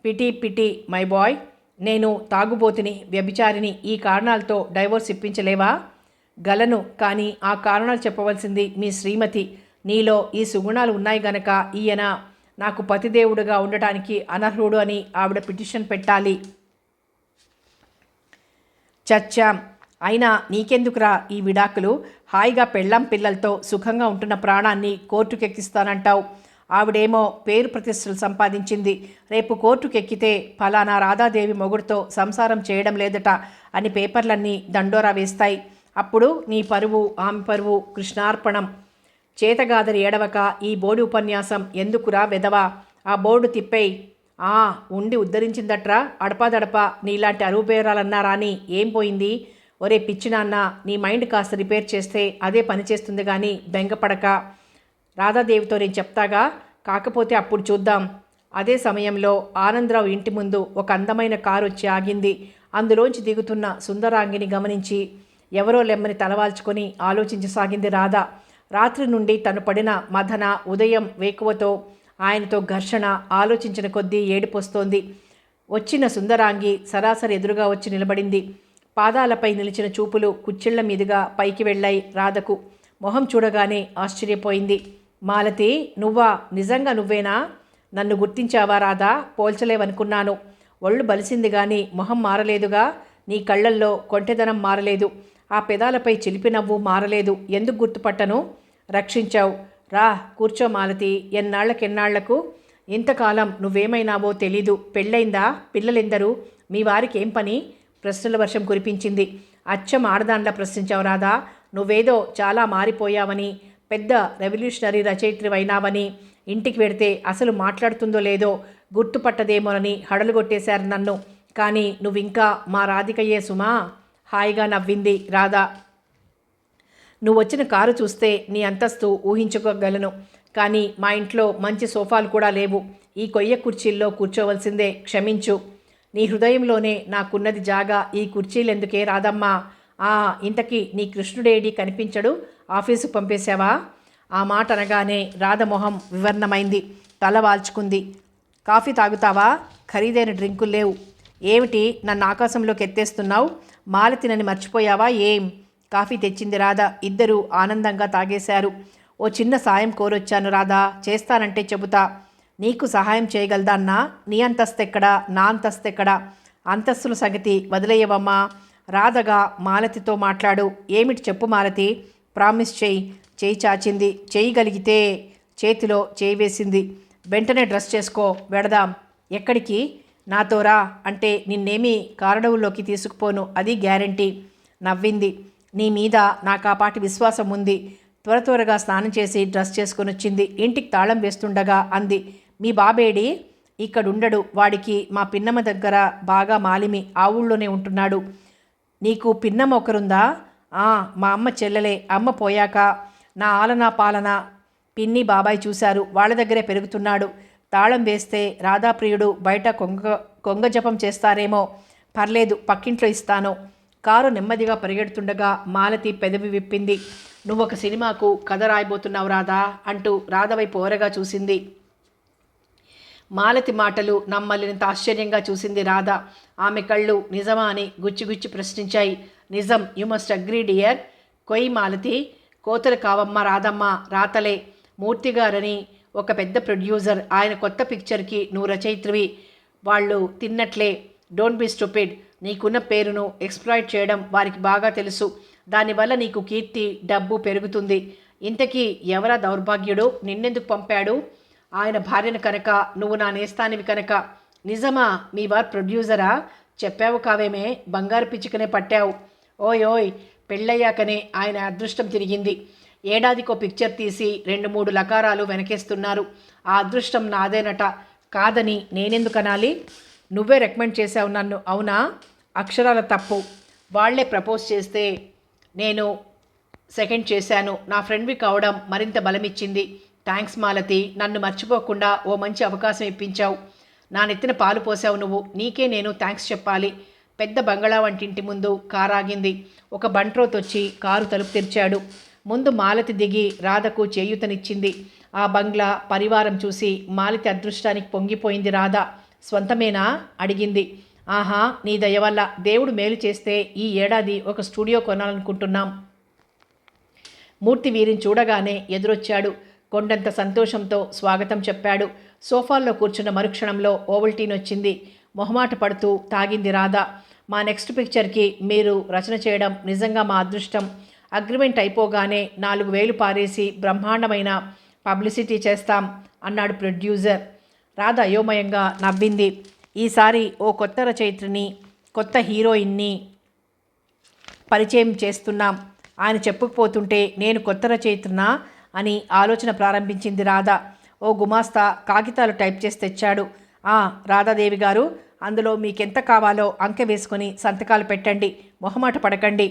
Pity my boy. నేను తాగుబోతుని, వ్యభిచారిని. ఈ కారణాలతో డైవోర్స్ ఇప్పించలేవా? గలను, కానీ ఆ కారణాలు చెప్పవలసింది మీ శ్రీమతి. నీలో ఈ సుగుణాలు ఉన్నాయి గనక ఈయన నాకు పతిదేవుడుగా ఉండటానికి అనర్హుడు అని ఆవిడ పిటిషన్ పెట్టాలి. చచ్చాం. అయినా నీకెందుకురా ఈ విడాకులు? హాయిగా పెళ్ళాం పిల్లలతో సుఖంగా ఉంటున్న ప్రాణాన్ని కోర్టుకెక్కిస్తానంటావు. ఆవిడేమో పేరు ప్రతిష్టలు సంపాదించింది. రేపు కోర్టుకెక్కితే ఫలానా రాధాదేవి మొగుడుతో సంసారం చేయడం లేదట అని పేపర్లన్నీ దండోరా వేస్తాయి. అప్పుడు నీ పరువు, ఆమె పరువు కృష్ణార్పణం. చేతగాదరి ఏడవక ఈ బోర్డు ఉపన్యాసం ఎందుకురా వెదవా? ఆ బోర్డు తిప్పేయి. ఉండి ఉద్ధరించిందట్రా అడపాదడప. నీలాంటి అరువుబేరాలన్నారా అని ఏం పోయింది? ఒరే పిచ్చినాన్న, నీ మైండ్ కాస్త రిపేర్ చేస్తే అదే పనిచేస్తుంది కానీ బెంగపడక. రాధాదేవితో నేను చెప్తాగా, కాకపోతే అప్పుడు చూద్దాం. అదే సమయంలో ఆనందరావు ఇంటి ముందు ఒక అందమైన కారు వచ్చి ఆగింది. అందులోంచి దిగుతున్న సుందరాంగిని గమనించి ఎవరో లెమ్మని తలవాల్చుకొని ఆలోచించసాగింది రాధ. రాత్రి నుండి తను పడిన మదన, ఉదయం వేకువతో ఆయనతో ఘర్షణ, ఆలోచించిన కొద్దీ ఏడుపొస్తోంది. వచ్చిన సుందరాంగి సరాసరి ఎదురుగా వచ్చి నిలబడింది. పాదాలపై నిలిచిన చూపులు కుచ్చిళ్ల మీదుగా పైకి వెళ్ళాయి రాధకు. మొహం చూడగానే ఆశ్చర్యపోయింది. మాలతి, నువ్వా? నిజంగా నువ్వేనా? నన్ను గుర్తించావా రాధా? పోల్చలేవనుకున్నాను. ఒళ్ళు బలిసింది గాని మొహం మారలేదుగా. నీ కళ్ళల్లో కొంటెదనం మారలేదు. ఆ పెదాలపై చిలిపి నవ్వు మారలేదు. ఎందుకు గుర్తుపట్టను? రక్షించావు. రా కూర్చో మాలతి. ఎన్నాళ్లకెన్నాళ్లకు? ఇంతకాలం నువ్వేమైనావో తెలీదు. పెళ్ళైందా? పిల్లలెందరూ? మీ వారికి ఏం పని? ప్రశ్నల వర్షం కురిపించింది. అచ్చం ఆడదాండ్లా ప్రశ్నించావు రాధా. నువ్వేదో చాలా మారిపోయావని, పెద్ద రెవల్యూషనరీ రచయిత్రివైనావని, ఇంటికి వెడితే అసలు మాట్లాడుతుందో లేదో గుర్తుపట్టదేమోనని హడలుగొట్టేశారు నన్ను. కానీ నువ్వింకా మా రాధికయ్యే సుమా. హాయిగా నవ్వింది రాధ. నువ్వు వచ్చిన కారు చూస్తే నీ అంతస్తు ఊహించుకోగలను. కానీ మా ఇంట్లో మంచి సోఫాలు కూడా లేవు. ఈ కొయ్య కుర్చీల్లో కూర్చోవలసిందే. క్షమించు. నీ హృదయంలోనే నాకున్నది జాగా. ఈ కుర్చీలెందుకే రాధమ్మా? ఇంతకీ నీ కృష్ణుడేడి? కనిపించడు. ఆఫీసు పంపేశావా? ఆ మాట అనగానే రాధమొహం వివర్ణమైంది. తల వాల్చుకుంది. కాఫీ తాగుతావా? ఖరీదైన డ్రింకులు లేవు. ఏమిటి నన్ను ఆకాశంలోకి ఎత్తేస్తున్నావు? మాలతినని మర్చిపోయావా ఏం? కాఫీ తెచ్చింది రాధ. ఇద్దరూ ఆనందంగా తాగేశారు. ఓ చిన్న సాయం కోరొచ్చాను రాధా. చేస్తానంటే చెబుతా. నీకు సహాయం చేయగలదాన్నా? నీ అంతస్తెక్కడా? నా అంతస్తెక్కడా? అంతస్తుల సంగతి వదిలేయవమ్మా. రాధగా మాలతితో మాట్లాడు. ఏమిటి చెప్పు మాలతి. ప్రామిస్ చేయి. చేయి చాచింది. చేయగలిగితే చేతిలో చేయి వేసింది. వెంటనే డ్రెస్ చేసుకో, వెడదాం. ఎక్కడికి? నాతో రా. అంటే నిన్నేమీ కారడవుల్లోకి తీసుకుపోను, అది గ్యారంటీ. నవ్వింది. నీ మీద నాకాపాటి విశ్వాసం ఉంది. త్వరగా స్నానం చేసి డ్రెస్ చేసుకొని వచ్చింది. ఇంటికి తాళం వేస్తుండగా అంది, మీ బాబేడి? ఇక్కడుండడు. వాడికి మా పిన్నమ్మ దగ్గర బాగా మాలిమి. ఆ ఊళ్ళోనే ఉంటున్నాడు. నీకు పిన్నమ్మ ఒకరుందా? మా అమ్మ చెల్లెలే. అమ్మ పోయాక నా ఆలనా పాలన పిన్ని బాబాయ్ చూశారు. వాళ్ళ దగ్గరే పెరుగుతున్నాడు. తాళం వేస్తే రాధాప్రియుడు బయట కొంగ జపం చేస్తారేమో. పర్లేదు, పక్కింట్లో ఇస్తాను. కారు నెమ్మదిగా పరిగెడుతుండగా మాలతి పెదవి విప్పింది. నువ్వొక సినిమాకు కథ రాయబోతున్నావు రాధా అంటూ రాధవైపు ఓరగా చూసింది. మాలతి మాటలు నమ్మలేనంత ఆశ్చర్యంగా చూసింది రాధ. ఆమె కళ్ళు నిజమా అని గుచ్చి ప్రశ్నించాయి. నిజం. You must agree dear. కొయ్ మాలతి. కోతలు కావమ్మ రాధమ్మ, రాతలే. మూర్తిగారని ఒక పెద్ద ప్రొడ్యూసర్. ఆయన కొత్త పిక్చర్కి నువ్వు రచయిత్రివి. వాళ్ళు తిన్నట్లే. Don't be stupid. నీకున్న పేరును ఎక్స్‌ప్లాయిట్ చేయడం వారికి బాగా తెలుసు. దానివల్ల నీకు కీర్తి, డబ్బు పెరుగుతుంది. ఇంతకీ ఎవరా దౌర్భాగ్యుడు? నిన్నెందుకు పంపాడు? ఆయన భార్యను కనుక, నువ్వు నా నేస్తానివి కనుక. నిజమా? మీ వారు ప్రొడ్యూసరా? చెప్పావు కావేమే, బంగారు పిచ్చుకనే పట్టావు. ఓయ్ పెళ్ళయ్యాకనే ఆయన అదృష్టం తిరిగింది. ఏడాదికో పిక్చర్ తీసి 2-3 లకారాలు వెనకేస్తున్నారు. ఆ అదృష్టం నాదేనట. కాదని నేనెందుకనాలి? నువ్వే రికమెండ్ చేశావు నన్ను, అవునా? అక్షరాల తప్పు. వాళ్లే ప్రపోజ్ చేస్తే నేను సెకండ్ చేశాను. నా ఫ్రెండ్వి కావడం మరింత బలమిచ్చింది. థ్యాంక్స్ మాలతి. నన్ను మర్చిపోకుండా ఓ మంచి అవకాశం ఇప్పించావు. నా నెత్తిన పాలు పోసావు నువ్వు. నీకే నేను థ్యాంక్స్ చెప్పాలి. పెద్ద బంగళా వంటింటి ముందు కారాగింది. ఒక బంట్రోత్ వచ్చి కారు తలుపు తెరిచాడు. ముందు మాలతి దిగి రాధకు చేయూతనిచ్చింది. ఆ బంగ్లా పరివారం చూసి మాలతి అదృష్టానికి పొంగిపోయింది రాధ. స్వంతమేనా? అడిగింది. ఆహా, నీ దయ వల్ల. దేవుడు మేలు చేస్తే ఈ ఏడాది ఒక స్టూడియో కొనాలనుకుంటున్నాం. మూర్తి వీరిని చూడగానే ఎదురొచ్చాడు. కొండంత సంతోషంతో స్వాగతం చెప్పాడు. సోఫాల్లో కూర్చున్న మరుక్షణంలో ఓవల్టీన్ వచ్చింది. మొహమాట పడుతూ తాగింది రాధ. మా నెక్స్ట్ పిక్చర్కి మీరు రచన చేయడం నిజంగా మా అదృష్టం. అగ్రిమెంట్ అయిపోగానే 4,000 పారేసి బ్రహ్మాండమైన పబ్లిసిటీ చేస్తాం అన్నాడు ప్రొడ్యూసర్. రాధ అయోమయంగా నవ్వింది. ఈసారి ఓ కొత్త రచయిత్రిని, కొత్త హీరోయిన్ని పరిచయం చేస్తున్నాం. ఆయన చెప్పుకుపోతుంటే నేను కొత్త రచయిత్రినా అని ఆలోచన ప్రారంభించింది రాధ. ఓ గుమాస్తా కాగితాలు టైప్ చేసి తెచ్చాడు. రాధాదేవి గారు, అందులో మీకెంత కావాలో అంకె వేసుకొని సంతకాలు పెట్టండి. మొహమాట పడకండి.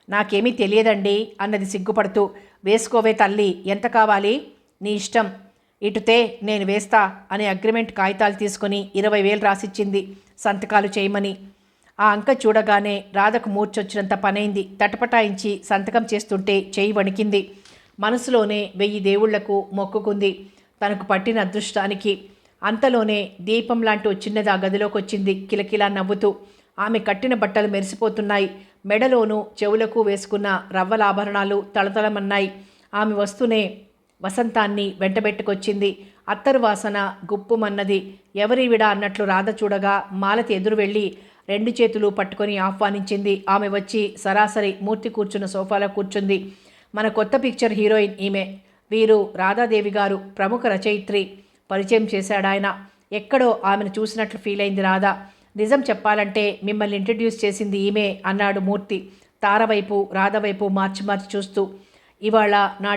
నాకేమీ తెలియదండి అన్నది సిగ్గుపడుతూ. వేసుకోవే తల్లి. ఎంత కావాలి? నీ ఇష్టం. ఇటుతే నేను వేస్తా అనే అగ్రిమెంట్ కాగితాలు తీసుకొని 20,000 రాసిచ్చింది సంతకాలు చేయమని. ఆ అంక చూడగానే రాధకు మూర్చొచ్చినంత పనైంది. తటపటాయించి సంతకం చేస్తుంటే చేయి వణికింది. మనసులోనే 1000 దేవుళ్లకు మొక్కుకుంది తనకు పట్టిన అదృష్టానికి. అంతలోనే దీపం లాంటి చిన్నది ఆ గదిలోకి వచ్చింది కిలకిలా నవ్వుతూ. ఆమె కట్టిన బట్టలు మెరిసిపోతున్నాయి. మెడలోనూ చెవులకు వేసుకున్న రవ్వల ఆభరణాలు తళతళమన్నాయి. ఆమె వస్తూనే వసంతాన్ని వెంటబెట్టుకొచ్చింది. అత్తరు వాసన గుప్పుమన్నది. ఎవరివిడ అన్నట్లు రాధ చూడగా మాలతి ఎదురు వెళ్ళి 2 చేతులు పట్టుకొని ఆహ్వానించింది. ఆమె వచ్చి సరాసరి మూర్తి కూర్చున్న సోఫాలో కూర్చుంది. మన కొత్త పిక్చర్ హీరోయిన్ ఈమె. వీరు రాధాదేవి గారు, ప్రముఖ రచయిత్రి. పరిచయం చేశాడాయన. ఎక్కడో ఆమెను చూసినట్లు ఫీల్ అయింది రాధ. నిజం చెప్పాలంటే మిమ్మల్ని ఇంట్రడ్యూస్ చేసింది ఈమె అన్నాడు మూర్తి తార వైపు రాధ వైపు మార్చి మార్చి చూస్తూ. ఇవాళ నా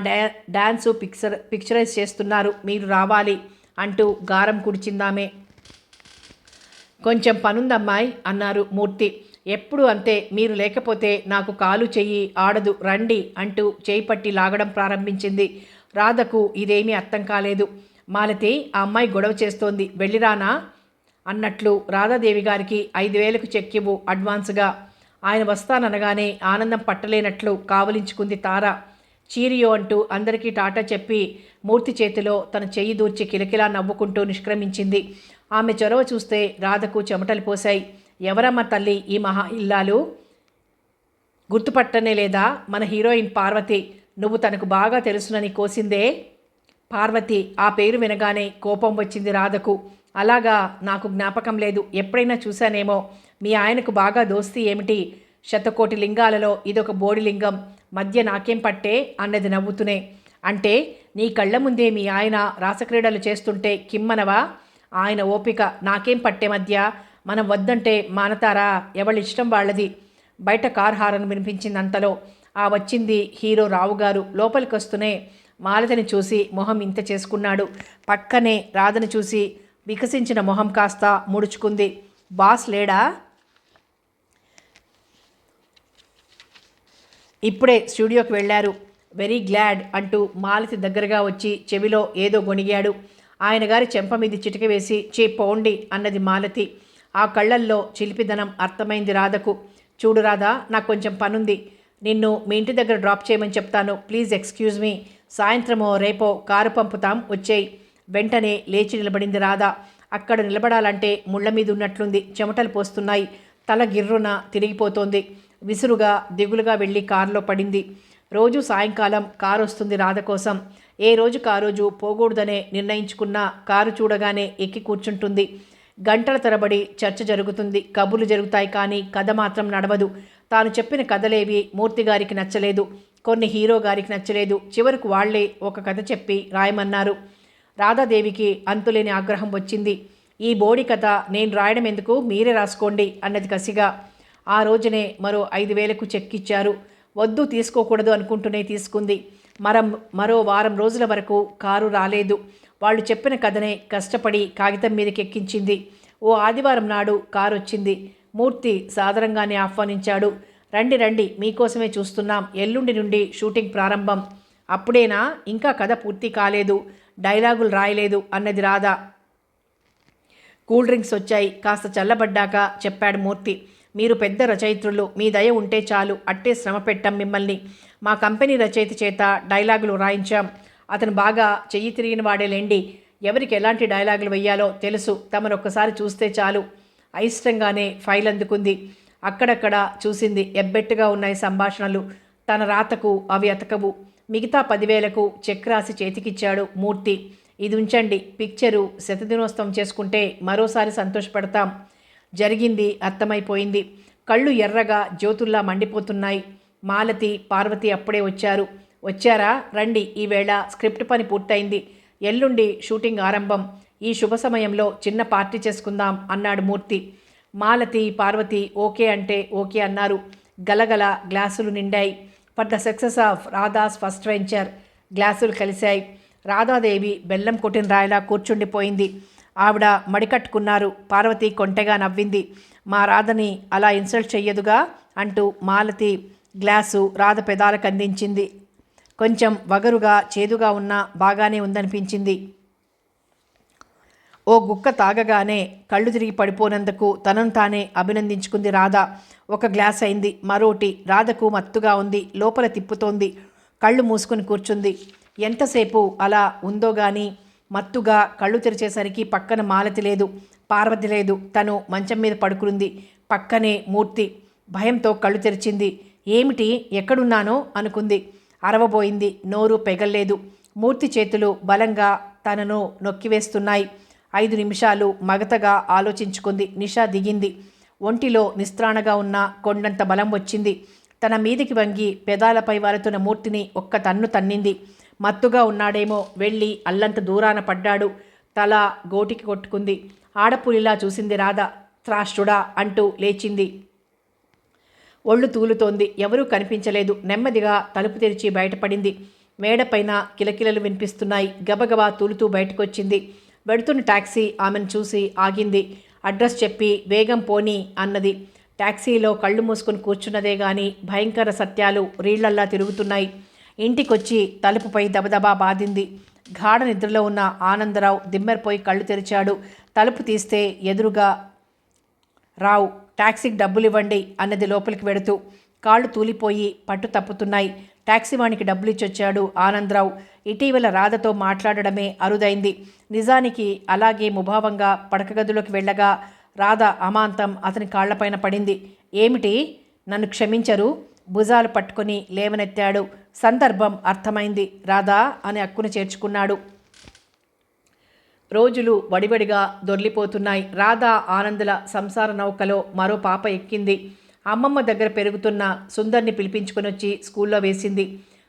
డ్యాన్సు పిక్చరైజ్ చేస్తున్నారు, మీరు రావాలి అంటూ గారం కుడిచిందామే. కొంచెం పనుందమ్మాయి అన్నారు మూర్తి. ఎప్పుడు అంతే, మీరు లేకపోతే నాకు కాలు చెయ్యి ఆడదు, రండి అంటూ చేయి పట్టి లాగడం ప్రారంభించింది. రాధకు ఇదేమీ అర్థం కాలేదు. మాలతి, ఆ అమ్మాయి గొడవ చేస్తోంది, వెళ్ళిరానా అన్నట్లు రాధాదేవి గారికి 5,000కు చెక్ ఇవ్వు అడ్వాన్స్గా. ఆయన వస్తాననగానే ఆనందం పట్టలేనట్లు కావలించుకుంది తార. చీరియో అంటూ అందరికీ టాటా చెప్పి మూర్తి చేతిలో తన చెయ్యి దూర్చి కిలకిలా నవ్వుకుంటూ నిష్క్రమించింది. ఆమె చొరవ చూస్తే రాధకు చెమటలు పోశాయి. ఎవరమ్మ తల్లి ఈ మహా ఇల్లాలు? గుర్తుపట్టనే లేదా? మన హీరోయిన్ పార్వతి. నువ్వు తనకు బాగా తెలుసునని కోసిందే. పార్వతి ఆ పేరు వినగానే కోపం వచ్చింది రాధకు. అలాగా, నాకు జ్ఞాపకం లేదు, ఎప్పుడైనా చూశానేమో. మీ ఆయనకు బాగా దోస్తీ ఏమిటి? 1,000,000 లింగాలలో ఇదొక బోడి లింగం, మధ్య నాకేం పట్టే అన్నది నవ్వుతూనే. అంటే నీ కళ్ళ ముందే మీ ఆయన రాసక్రీడలు చేస్తుంటే కిమ్మనవా? ఆయన ఓపిక నాకేం పట్టే మధ్య? మనం వద్దంటే మానతారా? ఎవళ్ళిష్టం వాళ్ళది. బయట కార్ హారన్ వినిపించింది. అంతలో ఆ వచ్చింది హీరో రావుగారు. లోపలికి వస్తూనే మాలతిని చూసి మొహం ఇంత చేసుకున్నాడు. పక్కనే రాధను చూసి వికసించిన మొహం కాస్త ముడుచుకుంది. బాస్ లేడా? ఇప్పుడే స్టూడియోకి వెళ్ళారు. వెరీ గ్లాడ్ అంటూ మాలతి దగ్గరగా వచ్చి చెవిలో ఏదో గొణిగాడు. ఆయన గారి చెంప మీద చిటిక వేసి పోండి అన్నది మాలతి. ఆ కళ్ళల్లో చిలిపిదనం అర్థమైంది రాధకు. చూడు రాధా, నాకు కొంచెం పనుంది, నిన్ను మీ ఇంటి దగ్గర డ్రాప్ చేయమని చెప్తాను, ప్లీజ్ ఎక్స్క్యూజ్ మీ. సాయంత్రమో రేపో కారు పంపుతాం, వచ్చేయి. వెంటనే లేచి నిలబడింది రాధ. అక్కడ నిలబడాలంటే ముళ్ళ మీద ఉన్నట్లుంది. చెమటలు పోస్తున్నాయి. తల గిర్రున తిరిగిపోతోంది. విసురుగా దిగులుగా వెళ్ళి కారులో పడింది. రోజు సాయంకాలం కారు వస్తుంది రాధ కోసం. ఏ రోజుకు ఆ రోజు పోకూడదనే నిర్ణయించుకున్న కారు చూడగానే ఎక్కి కూర్చుంటుంది. గంటల తరబడి చర్చ జరుగుతుంది, కబుర్లు జరుగుతాయి, కానీ కథ మాత్రం నడవదు. తాను చెప్పిన కథలేవి మూర్తి గారికి నచ్చలేదు, కొన్ని హీరో గారికి నచ్చలేదు. చివరకు వాళ్లే ఒక కథ చెప్పి రాయమన్నారు. రాధాదేవికి అంతులేని ఆగ్రహం వచ్చింది. ఈ బోడి కథ నేను రాయడం ఎందుకు, మీరే రాసుకోండి అన్నది కసిగా. ఆ రోజునే మరో 5,000కు చెక్ ఇచ్చారు. వద్దు, తీసుకోకూడదు అనుకుంటూనే తీసుకుంది. మరో వారం రోజుల వరకు కారు రాలేదు. వాళ్ళు చెప్పిన కథనే కష్టపడి కాగితం మీదకి ఎక్కించింది. ఓ ఆదివారం నాడు కారు వచ్చింది. మూర్తి సాదరంగానే ఆహ్వానించాడు. రండి రండి, మీకోసమే చూస్తున్నాం, ఎల్లుండి నుండి షూటింగ్ ప్రారంభం. అప్పుడేనా? ఇంకా కథ పూర్తి కాలేదు, డైలాగులు రాయలేదు అన్నది రాధ. కూల్ డ్రింక్స్ వచ్చాయి. కాస్త చల్లబడ్డాక చెప్పాడు మూర్తి. మీరు పెద్ద రచయిత్రులు, మీ దయ ఉంటే చాలు, అట్టే శ్రమ పెట్టాం మిమ్మల్ని. మా కంపెనీ రచయిత చేత డైలాగులు రాయించాం. అతను బాగా చెయ్యి తిరిగిన వాడేలేండి. ఎవరికి ఎలాంటి డైలాగులు వెయ్యాలో తెలుసు. తమరొక్కసారి చూస్తే చాలు. అయిష్టంగానే ఫైల్ అందుకుంది. అక్కడక్కడ చూసింది. ఎబ్బెట్టుగా ఉన్నాయి సంభాషణలు. తన రాతకు అవి అతకవు. మిగతా 10,000కు చెక్ రాసి చేతికిచ్చాడు మూర్తి. ఇది ఉంచండి, పిక్చరు శతదినోత్సవం చేసుకుంటే మరోసారి సంతోషపడతాం. జరిగింది అర్థమైపోయింది. కళ్ళు ఎర్రగా జ్యోతుల్లా మండిపోతున్నాయి. మాలతి, పార్వతి అప్పుడే వచ్చారు. వచ్చారా? రండి, ఈవేళ స్క్రిప్ట్ పని పూర్తయింది. ఎల్లుండి షూటింగ్ ఆరంభం. ఈ శుభ సమయంలో చిన్న పార్టీ చేసుకుందాం అన్నాడు మూర్తి. మాలతి, పార్వతి ఓకే అంటే ఓకే అన్నారు. గలగల గ్లాసులు నిండాయి. For the success of Radha's first venture. గ్లాసులు కలిశాయి. రాధాదేవి బెల్లం కొట్టిన రాయిలా కూర్చుండిపోయింది. ఆవిడ మడికట్టుకున్నారు. పార్వతి కొంటెగా నవ్వింది. మా రాధని అలా ఇన్సల్ట్ చెయ్యదుగా అంటూ మాలతి గ్లాసు రాధ పెదాలకు అందించింది. కొంచెం వగరుగా చేదుగా ఉన్నా బాగానే ఉందనిపించింది. ఓ గుక్క తాగగానే కళ్ళు తిరిగి పడిపోనందుకు తనను తానే అభినందించుకుంది రాధ. ఒక గ్లాస్ అయింది, మరోటి. రాధకు మత్తుగా ఉంది, లోపల తిప్పుతోంది. కళ్ళు మూసుకుని కూర్చుంది. ఎంతసేపు అలా ఉందో గాని మత్తుగా కళ్ళు తెరిచేసరికి పక్కన మాలతి లేదు, పార్వతి లేదు. తను మంచం మీద పడుకుంది. పక్కనే మూర్తి. భయంతో కళ్ళు తెరిచింది. ఏమిటి, ఎక్కడున్నానో అనుకుంది. అరవబోయింది. నోరు పెగల్లేదు. మూర్తి చేతులు బలంగా తనను నొక్కివేస్తున్నాయి. 5 నిమిషాలు మగతగా ఆలోచించుకుంది. నిషా దిగింది. ఒంటిలో నిస్త్రాణగా ఉన్న కొండంత బలం వచ్చింది. తన మీదికి వంగి పెదాలపై వాలుతున్న మూర్తిని ఒక్క తన్ను తన్నింది. మత్తుగా ఉన్నాడేమో, వెళ్ళి అల్లంత దూరాన పడ్డాడు. తల గోటికి కొట్టుకుంది. ఆడపులిలా చూసింది రాధ. త్రాష్టుడా అంటూ లేచింది. ఒళ్ళు తూలుతోంది. ఎవరూ కనిపించలేదు. నెమ్మదిగా తలుపు తెరిచి బయటపడింది. మేడపైన కిలకిలలు వినిపిస్తున్నాయి. గబగబా తూలుతూ బయటకొచ్చింది. వెడుతున్న టాక్సీ ఆమెను చూసి ఆగింది. అడ్రస్ చెప్పి వేగం పోనీ అన్నది. టాక్సీలో కళ్ళు మూసుకుని కూర్చున్నదే గాని భయంకర సత్యాలు రీళ్లల్లా తిరుగుతున్నాయి. ఇంటికొచ్చి తలుపుపై దబదబా బాదింది. గాఢ నిద్రలో ఉన్న ఆనందరావు దిమ్మెరపోయి కళ్ళు తెరిచాడు. తలుపు తీస్తే ఎదురుగా రావు. టాక్సీకి డబ్బులివ్వండి అన్నది లోపలికి వెడుతూ. కాళ్ళు తూలిపోయి పట్టు తప్పుతున్నాయి. టాక్సీ వానికి డబ్బులిచ్చొచ్చాడు ఆనందరావు. ఇటీవల రాధతో మాట్లాడడమే అరుదైంది. నిజానికి అలాగే ముభావంగా పడకగదిలోకి వెళ్ళగా రాధ అమాంతం అతని కాళ్లపైన పడింది. ఏమిటి, నన్ను క్షమించరు? భుజాలు పట్టుకొని లేవనెత్తాడు. సందర్భం అర్థమైంది. రాధా అని అక్కున చేర్చుకున్నాడు. రోజులు వడివడిగా దొర్లిపోతున్నాయి. రాధ ఆనందుల సంసార నౌకలో మరో పాప ఎక్కింది. అమ్మమ్మ దగ్గర పెరుగుతున్న సుందర్ని పిలిపించుకొని వచ్చి స్కూల్లో వేసింది.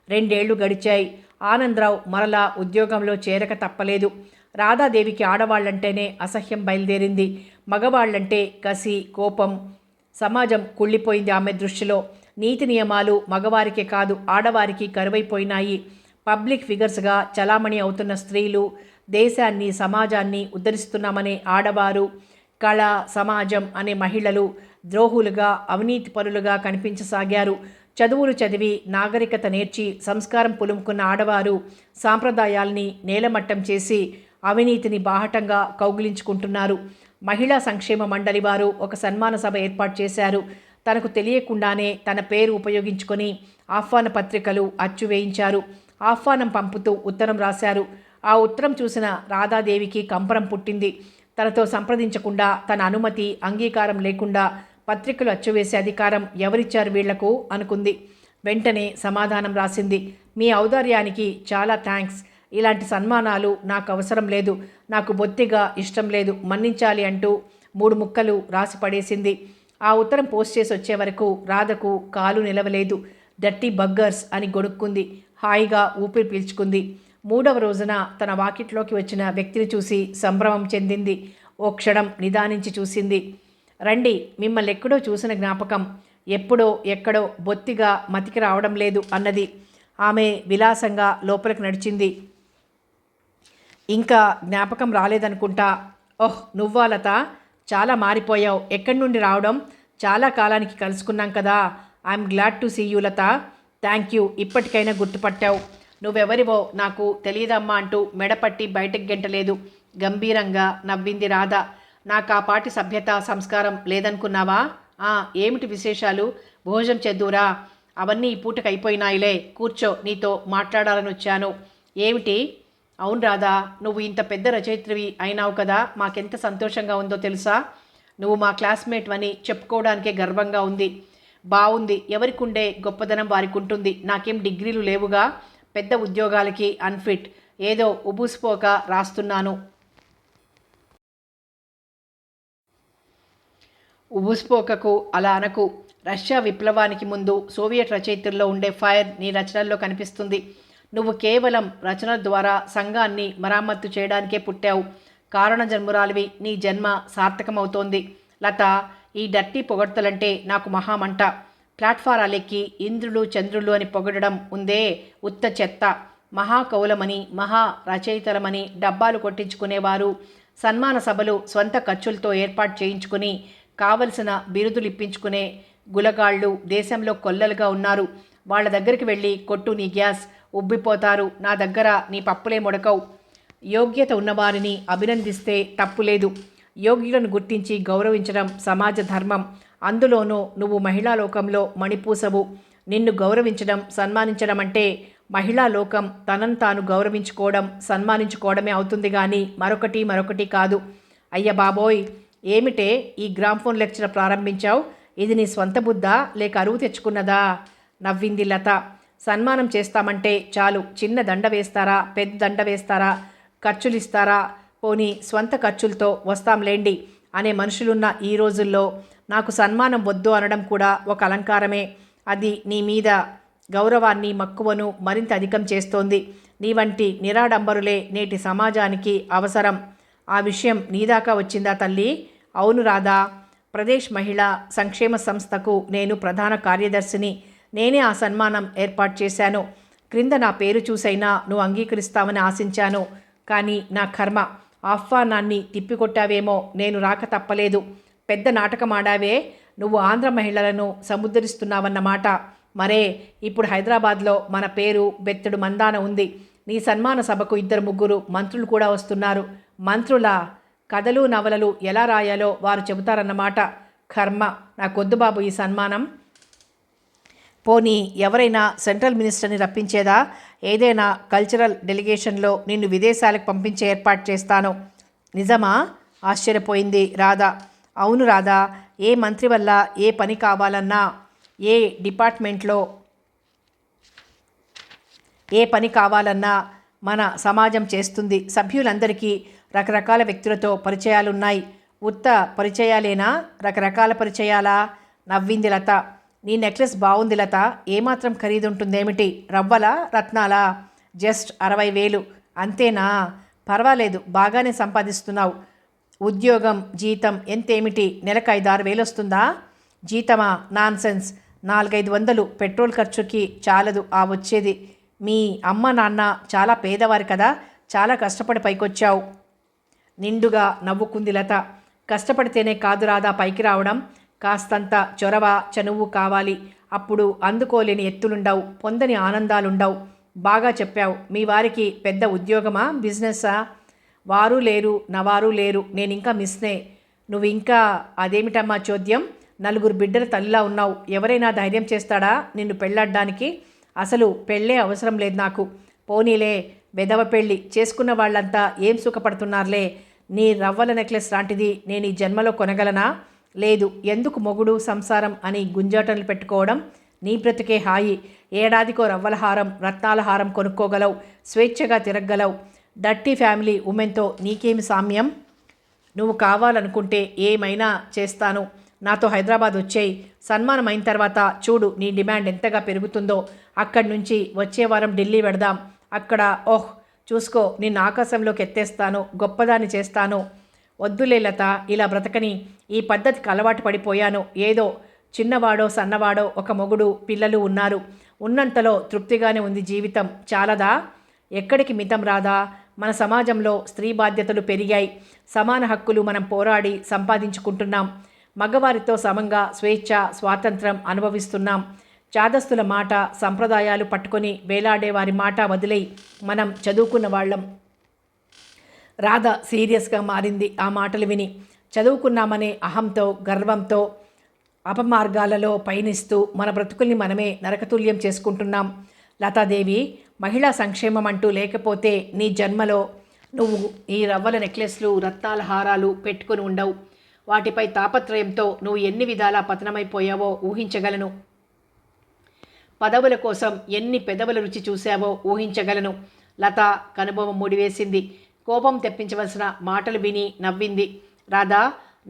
2 ఏళ్లు గడిచాయి. ఆనందరావు మరలా ఉద్యోగంలో చేరక తప్పలేదు. రాధాదేవికి ఆడవాళ్లంటేనే అసహ్యం బయలుదేరింది. మగవాళ్లంటే కసి, కోపం. సమాజం కుళ్ళిపోయింది ఆమె దృష్టిలో. నీతి నియమాలు మగవారికే కాదు ఆడవారికి కరువైపోయినాయి. పబ్లిక్ ఫిగర్స్గా చలామణి అవుతున్న స్త్రీలు, దేశాన్ని సమాజాన్ని ఉద్ధరిస్తున్నామనే ఆడవారు, కళ సమాజం అనే మహిళలు ద్రోహులుగా, అవినీతి పరులుగా కనిపించసాగారు. చదువులు చదివి నాగరికత నేర్చి సంస్కారం పులుముకున్న ఆడవారు సాంప్రదాయాల్ని నేలమట్టం చేసి అవినీతిని బాహటంగా కౌగిలించుకుంటున్నారు. మహిళా సంక్షేమ మండలి వారు ఒక సన్మాన సభ ఏర్పాటు చేశారు. తనకు తెలియకుండానే తన పేరు ఉపయోగించుకొని ఆహ్వాన పత్రికలు అచ్చు వేయించారు. ఆహ్వానం పంపుతూ ఉత్తరం రాశారు. ఆ ఉత్తరం చూసిన రాధాదేవికి కంపరం పుట్టింది. తనతో సంప్రదించకుండా, తన అనుమతి అంగీకారం లేకుండా పత్రికలు అచ్చువేసే అధికారం ఎవరిచ్చారు వీళ్లకు అనుకుంది. వెంటనే సమాధానం రాసింది. మీ ఔదార్యానికి చాలా థ్యాంక్స్. ఇలాంటి సన్మానాలు నాకు అవసరం లేదు. నాకు బొత్తిగా ఇష్టం లేదు. మన్నించాలి అంటూ 3 ముక్కలు రాసి పడేసింది. ఆ ఉత్తరం పోస్ట్ చేసి వచ్చే వరకు రాధకు కాలు నిలవలేదు. డర్టీ బగ్గర్స్ అని గొడుక్కుంది. హాయిగా ఊపిరి పీల్చుకుంది. 3వ రోజున తన వాకిట్లోకి వచ్చిన వ్యక్తిని చూసి సంభ్రమం చెందింది. ఓ క్షణం నిదానించి చూసింది. రండి, మిమ్మల్ని ఎక్కడో చూసిన జ్ఞాపకం, ఎప్పుడో ఎక్కడో బొత్తిగా మతికి రావడం లేదు అన్నది. ఆమె విలాసంగా లోపలికి నడిచింది. ఇంకా జ్ఞాపకం రాలేదనుకుంటా. ఓహ్, నువ్వా లత? చాలా మారిపోయావు. ఎక్కడి నుండి రావడం? చాలా కాలానికి కలుసుకున్నాం కదా. I'm glad to see you Latha. Thank you, ఇప్పటికైనా గుర్తుపట్టావు. నువ్వెవరివో నాకు తెలియదమ్మా అంటూ మెడపట్టి బయటకు గెంటలేదు. గంభీరంగా నవ్వింది రాధ. నాకు ఆ పాటి సభ్యత సంస్కారం లేదనుకున్నావా? ఏమిటి విశేషాలు? భోజనం చేద్దురా? అవన్నీ ఈ పూటకు అయిపోయినాయిలే. కూర్చో, నీతో మాట్లాడాలని వచ్చాను. ఏమిటి? అవును రాధా, నువ్వు ఇంత పెద్ద రచయిత్రివి అయినావు కదా. మాకెంత సంతోషంగా ఉందో తెలుసా? నువ్వు మా క్లాస్మేట్ అని చెప్పుకోవడానికే గర్వంగా ఉంది. బాగుంది. ఎవరికుండే గొప్పదనం వారికి ఉంటుంది. నాకేం డిగ్రీలు లేవుగా. పెద్ద ఉద్యోగాలకి అన్ఫిట్. ఏదో ఉబూసిపోక రాస్తున్నాను. ఉబూసిపోకకు అలా అనకు. రష్యా విప్లవానికి ముందు సోవియట్ రచయితల్లో ఉండే ఫైర్ నీ రచనల్లో కనిపిస్తుంది. నువ్వు కేవలం రచనల ద్వారా సంఘాన్ని మరామత్తు చేయడానికే పుట్టావు. కారణ జన్మురాలివి. నీ జన్మ సార్థకమవుతోంది. లత, ఈ డర్టీ పొగడ్తలంటే నాకు మహామంట. ప్లాట్ఫారాలెక్కి ఇంద్రులు చంద్రులు అని పొగడడం ఉందే, ఉత్త చెత్త. మహాకవులమని, మహా రచయితలమని డబ్బాలు కొట్టించుకునేవారు సన్మాన సభలు స్వంత ఖర్చులతో ఏర్పాటు చేయించుకుని కావలసిన బిరుదులు ఇప్పించుకునే గులగాళ్ళు దేశంలో కొల్లలుగా ఉన్నారు. వాళ్ళ దగ్గరికి వెళ్ళి కొట్టు నీ గ్యాస్, ఉబ్బిపోతారు. నా దగ్గర నీ పప్పులే ముడకవు. యోగ్యత ఉన్నవారిని అభినందిస్తే తప్పులేదు. యోగ్యులను గుర్తించి గౌరవించడం సమాజ ధర్మం. అందులోనూ నువ్వు మహిళా లోకంలో మణిపూసవు. నిన్ను గౌరవించడం, సన్మానించడం అంటే మహిళా లోకం తనను తాను గౌరవించుకోవడం, సన్మానించుకోవడమే అవుతుంది కానీ మరొకటి కాదు. అయ్య బాబోయ్, ఏమిటే ఈ గ్రామ్ఫోన్ లెక్చర్ ప్రారంభించావు? ఇది నీ స్వంత బుద్ధా లేక అరువు తెచ్చుకున్నదా? నవ్వింది లత. సన్మానం చేస్తామంటే చాలు, చిన్న దండ వేస్తారా, పెద్ద దండ వేస్తారా, ఖర్చులు ఇస్తారా, పోనీ స్వంత ఖర్చులతో వస్తాంలేండి అనే మనుషులున్న ఈ రోజుల్లో నాకు సన్మానం వద్దు అనడం కూడా ఒక అలంకారమే. అది నీ మీద గౌరవాన్ని, మక్కువను మరింత అధికం చేస్తోంది. నీ వంటి నిరాడంబరులే నేటి సమాజానికి అవసరం. ఆ విషయం నీదాకా వచ్చిందా తల్లి? అవును రాధా. ప్రదేశ్ మహిళా సంక్షేమ సంస్థకు నేను ప్రధాన కార్యదర్శిని. నేనే ఆ సన్మానం ఏర్పాటు చేశాను. క్రింద నా పేరు చూసైనా నువ్వు అంగీకరిస్తావని ఆశించాను. కానీ నా కర్మ, ఆహ్వానాన్ని తిప్పికొట్టావేమో. నేను రాక తప్పలేదు. పెద్ద నాటకం ఆడావే. నువ్వు ఆంధ్ర మహిళలను సముద్ధరిస్తున్నావన్నమాట. మరే ఇప్పుడు హైదరాబాద్లో మన పేరు బెత్తడు మందాన ఉంది. నీ సన్మాన సభకు 2-3 మంత్రులు కూడా వస్తున్నారు. మంత్రుల కథలు నవలలు ఎలా రాయాలో వారు చెబుతారన్నమాట. కర్మ, నాకొద్దు బాబు ఈ సన్మానం. పోనీ ఎవరైనా సెంట్రల్ మినిస్టర్ని రప్పించేదా? ఏదైనా కల్చరల్ డెలిగేషన్లో నిన్ను విదేశాలకు పంపించే ఏర్పాటు చేస్తాను. నిజమా? ఆశ్చర్యపోయింది రాధ. అవును రాధా. ఏ మంత్రి వల్ల ఏ పని కావాలన్నా, ఏ డిపార్ట్మెంట్లో ఏ పని కావాలన్నా మన సమాజం చేస్తుంది. సభ్యులందరికీ రకరకాల వ్యక్తులతో పరిచయాలున్నాయి. ఉత్త పరిచయాలేనా, రకరకాల పరిచయాలా? నవ్వింది లత. నీ నెక్లెస్ బాగుంది లత. ఏమాత్రం ఖరీదుంటుందేమిటి? రవ్వలా, రత్నాలా? జస్ట్ 60,000 అంతేనా? పర్వాలేదు, బాగానే సంపాదిస్తున్నావు. ఉద్యోగం, జీతం ఎంతేమిటి? నెలకు 5-6 వేలు వస్తుందా? జీతమా? నాన్సెన్స్. 400-500 పెట్రోల్ ఖర్చుకి చాలదు ఆ వచ్చేది. మీ అమ్మ నాన్న చాలా పేదవారు కదా, చాలా కష్టపడి పైకొచ్చావు. నిండుగా నవ్వుకుంది లత. కష్టపడితేనే కాదు రాదా పైకి రావడం. కాస్తంత చొరవ, చనువు కావాలి. అప్పుడు అందుకోలేని ఎత్తులుండవు, పొందని ఆనందాలుండవు. బాగా చెప్పావు. మీ వారికి పెద్ద ఉద్యోగమా, బిజినెస్సా? వారు లేరు, నవారు లేరు. నేనింకా మిస్నే. నువ్వు ఇంకా అదేమిటమ్మా చోద్యం? 4 బిడ్డల తల్లిలా ఉన్నావు. ఎవరైనా ధైర్యం చేస్తాడా నిన్ను పెళ్ళాడ్డానికి? అసలు పెళ్ళే అవసరం లేదు నాకు. పోనీలే, వెధవ పెళ్ళి చేసుకున్న వాళ్ళంతా ఏం సుఖపడుతున్నారులే. నీ రవ్వల నెక్లెస్ లాంటిది నేను ఈ జన్మలో కొనగలనా? లేదు. ఎందుకు మొగుడు, సంసారం అని గుంజాటలు పెట్టుకోవడం? నీ బ్రతికే హాయి. ఏడాదికో రవ్వల హారం, రత్నాల హారం కొనుక్కోగలవు. స్వేచ్ఛగా తిరగగలవు. డర్టీ ఫ్యామిలీ ఉమెన్తో నీకేమి సామ్యం? నువ్వు కావాలనుకుంటే ఏమైనా చేస్తాను. నాతో హైదరాబాద్ వచ్చేయి. సన్మానం అయిన తర్వాత చూడు నీ డిమాండ్ ఎంతగా పెరుగుతుందో. అక్కడి నుంచి వచ్చే వారం ఢిల్లీ వెడదాం. అక్కడ చూసుకో, నిన్ను ఆకాశంలోకి ఎత్తేస్తాను, గొప్పదాన్ని చేస్తాను. వద్దులే లత, ఇలా బ్రతకని. ఈ పద్ధతికి అలవాటు పడిపోయాను. ఏదో చిన్నవాడో సన్నవాడో ఒక మొగుడు, పిల్లలు ఉన్నారు. ఉన్నంతలో తృప్తిగానే ఉంది జీవితం. చాలదా? ఎక్కడికి మితం రాదా? మన సమాజంలో స్త్రీ బాధ్యతలు పెరిగాయి. సమాన హక్కులు మనం పోరాడి సంపాదించుకుంటున్నాం. మగవారితో సమంగా స్వేచ్ఛ, స్వాతంత్రం అనుభవిస్తున్నాం. చాదస్తుల మాట, సంప్రదాయాలు పట్టుకొని వేలాడే వారి మాట వదిలేయి. మనం చదువుకున్న వాళ్ళం. రాధ సీరియస్గా మారింది ఆ మాటలు విని. చదువుకున్నామనే అహంతో, గర్వంతో అపమార్గాలలో పయనిస్తూ మన బ్రతుకుల్ని మనమే నరకతుల్యం చేసుకుంటున్నాం. లతాదేవి, మహిళా సంక్షేమం అంటూ లేకపోతే నీ జన్మలో నువ్వు ఈ రవ్వల నెక్లెస్లు, రత్నాల హారాలు పెట్టుకుని ఉండవు. వాటిపై తాపత్రయంతో నువ్వు ఎన్ని విధాలా పతనమైపోయావో ఊహించగలను. పదవుల కోసం ఎన్ని పెదవుల రుచి చూశావో ఊహించగలను. లత కనుబొమ్మ ముడివేసింది. కోపం తెప్పించవలసిన మాటలు విని నవ్వింది. రాధా,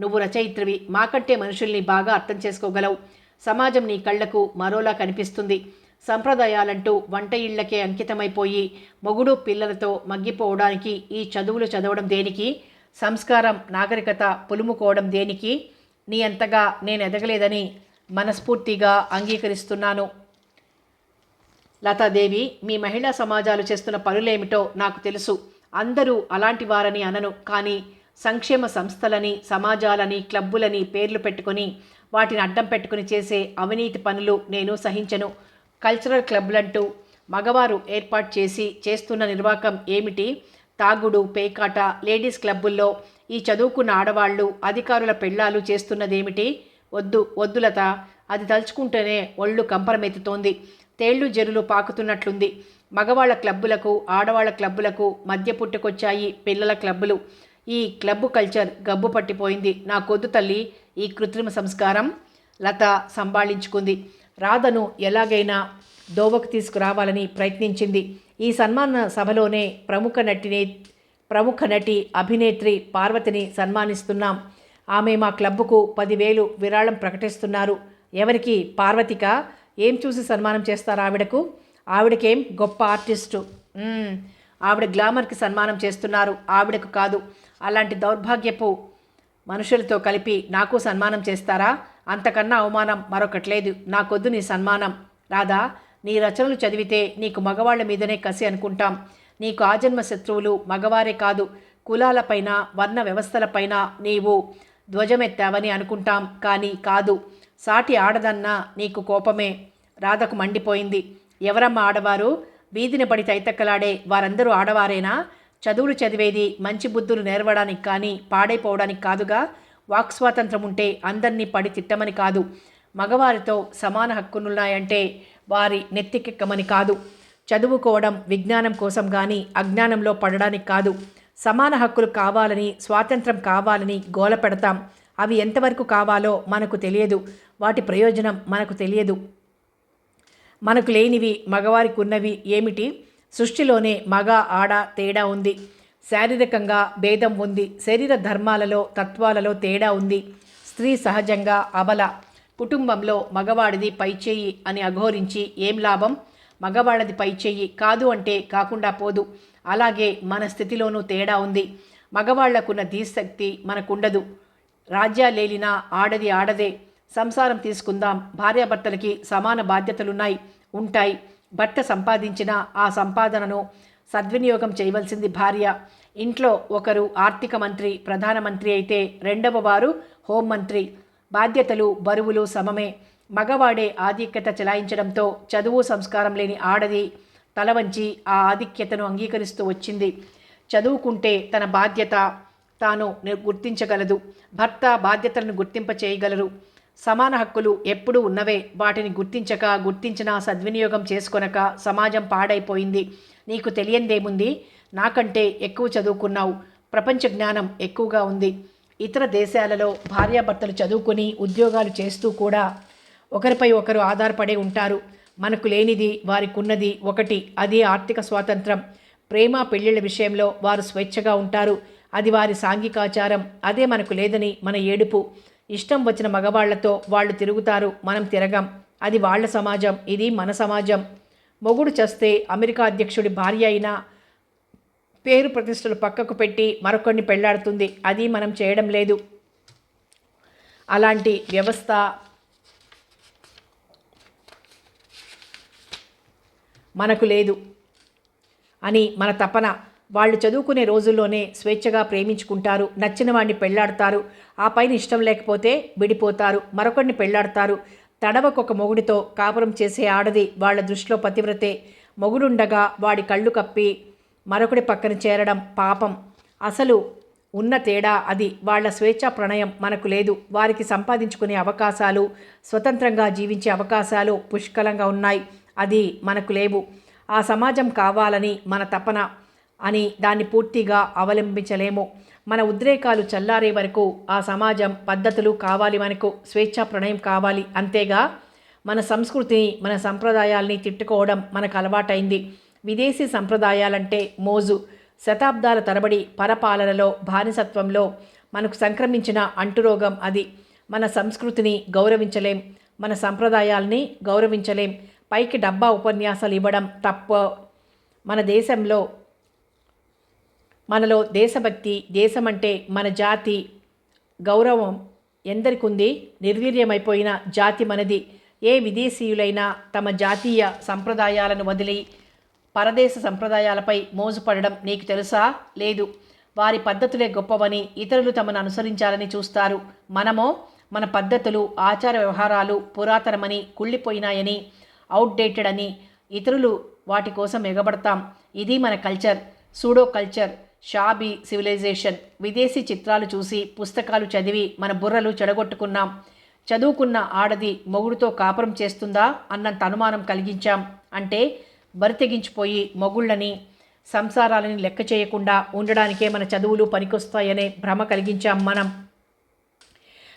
నువ్వు రచయిత్రివి. మాకంటే మనుషుల్ని బాగా అర్థం చేసుకోగలవు. సమాజం నీ కళ్లకు మరోలా కనిపిస్తుంది. సంప్రదాయాలంటూ వంట ఇళ్లకే అంకితమైపోయి మొగుడు పిల్లలతో మగ్గిపోవడానికి ఈ చదువులు చదవడం దేనికి? సంస్కారం, నాగరికత పులుముకోవడం దేనికి? నీ అంతగా నేను ఎదగలేదని మనస్ఫూర్తిగా అంగీకరిస్తున్నాను. లతాదేవి, మీ మహిళా సమాజాలు చేస్తున్న పనులేమిటో నాకు తెలుసు. అందరూ అలాంటి వారని అనను. కానీ సంక్షేమ సంస్థలని, సమాజాలని, క్లబ్బులని పేర్లు పెట్టుకొని వాటిని అడ్డం పెట్టుకుని చేసే అవినీతి పనులు నేను సహించను. కల్చరల్ క్లబ్లంటూ మగవారు ఏర్పాటు చేసి చేస్తున్న నిర్వాకం ఏమిటి? తాగుడు, పేకాట, లేడీస్ క్లబ్బుల్లో ఈ చదువుకున్న ఆడవాళ్లు, అధికారుల పెళ్ళాలు చేస్తున్నదేమిటి? వద్దులత, అది తలుచుకుంటేనే ఒళ్ళు కంపరమెత్తుతోంది. తేళ్లు జరులు పాకుతున్నట్లుంది. మగవాళ్ల క్లబ్బులకు, ఆడవాళ్ల క్లబ్బులకు మధ్య పుట్టుకొచ్చాయి పిల్లల క్లబ్బులు. ఈ క్లబ్ కల్చర్ గబ్బు పట్టిపోయింది. నాకొద్దు తల్లి ఈ కృత్రిమ సంస్కారం. లత సంభాళించుకుంది. రాధను ఎలాగైనా దోవకు తీసుకురావాలని ప్రయత్నించింది. ఈ సన్మాన సభలోనే ప్రముఖ నటి అభినేత్రి పార్వతిని సన్మానిస్తున్నాం. ఆమె మా క్లబ్కు 10,000 విరాళం ప్రకటిస్తున్నారు. ఎవరికి? పార్వతిక? ఏం చూసి సన్మానం చేస్తారు ఆవిడకు? ఆవిడకేం గొప్ప ఆర్టిస్టు. ఆవిడ గ్లామర్కి సన్మానం చేస్తున్నారు, ఆవిడకు కాదు. అలాంటి దౌర్భాగ్యపు మనుషులతో కలిపి నాకు సన్మానం చేస్తారా? అంతకన్నా అవమానం మరొకట్లేదు. నాకొద్దు నీ సన్మానం. రాధా, నీ రచనలు చదివితే నీకు మగవాళ్ల మీదనే కసి అనుకుంటాం. నీకు ఆజన్మ శత్రువులు మగవారే కాదు, కులాలపైన వర్ణ వ్యవస్థలపైన నీవు ధ్వజమెత్తావని అనుకుంటాం. కానీ కాదు. సాటి ఆడదన్నా నీకు కోపమే. రాధకు మండిపోయింది. ఎవరమ్మా ఆడవారు? వీధిని పడి తైతక్కలాడే వారందరూ ఆడవారేనా? చదువులు చదివేది మంచి బుద్ధులు నేర్వడానికి కానీ పాడైపోవడానికి కాదుగా. వాక్ స్వాతంత్రం ఉంటే అందరినీ పడి తిట్టమని కాదు. మగవారితో సమాన హక్కులున్నాయంటే వారి నెత్తికెక్కమని కాదు. చదువుకోవడం విజ్ఞానం కోసం కానీ అజ్ఞానంలో పడడానికి కాదు. సమాన హక్కులు కావాలని, స్వాతంత్రం కావాలని గోల పెడతాం. అవి ఎంతవరకు కావాలో మనకు తెలియదు. వాటి ప్రయోజనం మనకు తెలియదు. మనకు లేనివి మగవారికి ఉన్నవి ఏమిటి? సృష్టిలోనే మగ ఆడ తేడా ఉంది. శారీరకంగా భేదం ఉంది. శరీర ధర్మాలలో తత్వాలలో తేడా ఉంది. స్త్రీ సహజంగా అబల. కుటుంబంలో మగవాడిది పైచేయి అని అఘోరించి ఏం లాభం? మగవాళ్ళది పైచేయి కాదు అంటే కాకుండా పోదు. అలాగే మన స్థితిలోనూ తేడా ఉంది. మగవాళ్లకున్న ధీశక్తి మనకుండదు. రాజ్యాలేలినా ఆడది ఆడదే. సంసారం తీసుకుందాం. భార్యాభర్తలకి సమాన బాధ్యతలున్నాయి, ఉంటాయి. భర్త సంపాదించిన ఆ సంపాదనను సద్వినియోగం చేయవలసింది భార్య. ఇంట్లో ఒకరు ఆర్థిక మంత్రి, ప్రధానమంత్రి అయితే రెండవ వారు హోంమంత్రి. బాధ్యతలు బరువులు సమమే. మగవాడే ఆధిక్యత చెలాయించడంతో చదువు సంస్కారం లేని ఆడది తలవంచి ఆ ఆధిక్యతను అంగీకరిస్తూ వచ్చింది. చదువుకుంటే తన బాధ్యత తాను గుర్తించగలదు. భర్త బాధ్యతలను గుర్తింప చేయగలరు. సమాన హక్కులు ఎప్పుడూ ఉన్నవే. వాటిని గుర్తించినా సద్వినియోగం చేసుకొనక సమాజం పాడైపోయింది. నీకు తెలియందేముంది? నాకంటే ఎక్కువ చదువుకున్నావు. ప్రపంచ జ్ఞానం ఎక్కువగా ఉంది. ఇతర దేశాలలో భార్యాభర్తలు చదువుకుని ఉద్యోగాలు చేస్తూ కూడా ఒకరిపై ఒకరు ఆధారపడే ఉంటారు. మనకు లేనిది వారికున్నది ఒకటి, అది ఆర్థిక స్వాతంత్రం. ప్రేమ పెళ్ళిళ్ళ విషయంలో వారు స్వేచ్ఛగా ఉంటారు. అది వారి సాంఘికాచారం. అదే మనకు లేదని మన ఏడుపు. ఇష్టం వచ్చిన మగవాళ్లతో వాళ్ళు తిరుగుతారు, మనం తిరగం. అది వాళ్ళ సమాజం, ఇది మన సమాజం. మొగుడు చస్తే అమెరికా అధ్యక్షుడి భార్య అయినా పేరు ప్రతిష్టలు పక్కకు పెట్టి మరొకరిని పెళ్లాడుతుంది. అది మనం చేయడం లేదు. అలాంటి వ్యవస్థ మనకు లేదు అని మన తపన. వాళ్ళు చదువుకునే రోజుల్లోనే స్వేచ్ఛగా ప్రేమించుకుంటారు, నచ్చిన వాడిని పెళ్లాడతారు. ఆ పైన ఇష్టం లేకపోతే విడిపోతారు, మరొకరిని పెళ్లాడతారు. తడవకొక మొగుడితో కాపురం చేసే ఆడది వాళ్ళ దృష్టిలో పతివ్రతే. మొగుడుండగా వాడి కళ్ళు కప్పి మరొకడి పక్కన చేరడం పాపం. అసలు ఉన్న తేడా అది. వాళ్ళ స్వేచ్ఛా ప్రణయం మనకు లేదు. వారికి సంపాదించుకునే అవకాశాలు, స్వతంత్రంగా జీవించే అవకాశాలు పుష్కలంగా ఉన్నాయి. అది మనకు లేవు. ఆ సమాజం కావాలని మన తపన అని దాన్ని పూర్తిగా అవలంబించలేము. మన ఉద్రేకాలు చల్లారే వరకు ఆ సమాజం పద్ధతులు కావాలి, మనకు స్వేచ్ఛా ప్రణయం కావాలి. అంతేగా మన సంస్కృతిని, మన సంప్రదాయాల్ని తిట్టుకోవడం మనకు అలవాటైంది. విదేశీ సంప్రదాయాలంటే మోజు. శతాబ్దాల తరబడి పరపాలనలో, బానిసత్వంలో మనకు సంక్రమించిన అంటురోగం అది. మన సంస్కృతిని గౌరవించలేం, మన సంప్రదాయాల్ని గౌరవించలేం. పైకి డబ్బా ఉపన్యాసాలు ఇవ్వడం తప్ప. మన దేశంలో మనలో దేశభక్తి, దేశమంటే మన జాతి గౌరవం ఎందరికుంది? నిర్వీర్యమైపోయిన జాతి మనది. ఏ విదేశీయులైనా తమ జాతీయ సంప్రదాయాలను వదిలి పరదేశ సంప్రదాయాలపై మోజుపడడం నీకు తెలుసా? లేదు. వారి పద్ధతులే గొప్పవని, ఇతరులు తమను అనుసరించాలని చూస్తారు. మనమో మన పద్ధతులు, ఆచార వ్యవహారాలు పురాతనమని, కుళ్ళిపోయినాయని, అవుట్డేటెడ్ అని ఇతరులు వాటి కోసం ఎగబడతాం. ఇది మన culture, pseudo culture, shabby civilization. విదేశీ చిత్రాలు చూసి, పుస్తకాలు చదివి మన బుర్రలు చెడగొట్టుకున్నాం. చదువుకున్న ఆడది మొగుడుతో కాపురం చేస్తుందా అన్నంత అనుమానం కలిగించాం. అంటే బరితెగించిపోయి మొగుళ్ళని సంసారాలని లెక్క చేయకుండా ఉండడానికే మన చదువులు పనికొస్తాయనే భ్రమ కలిగించాం మనం.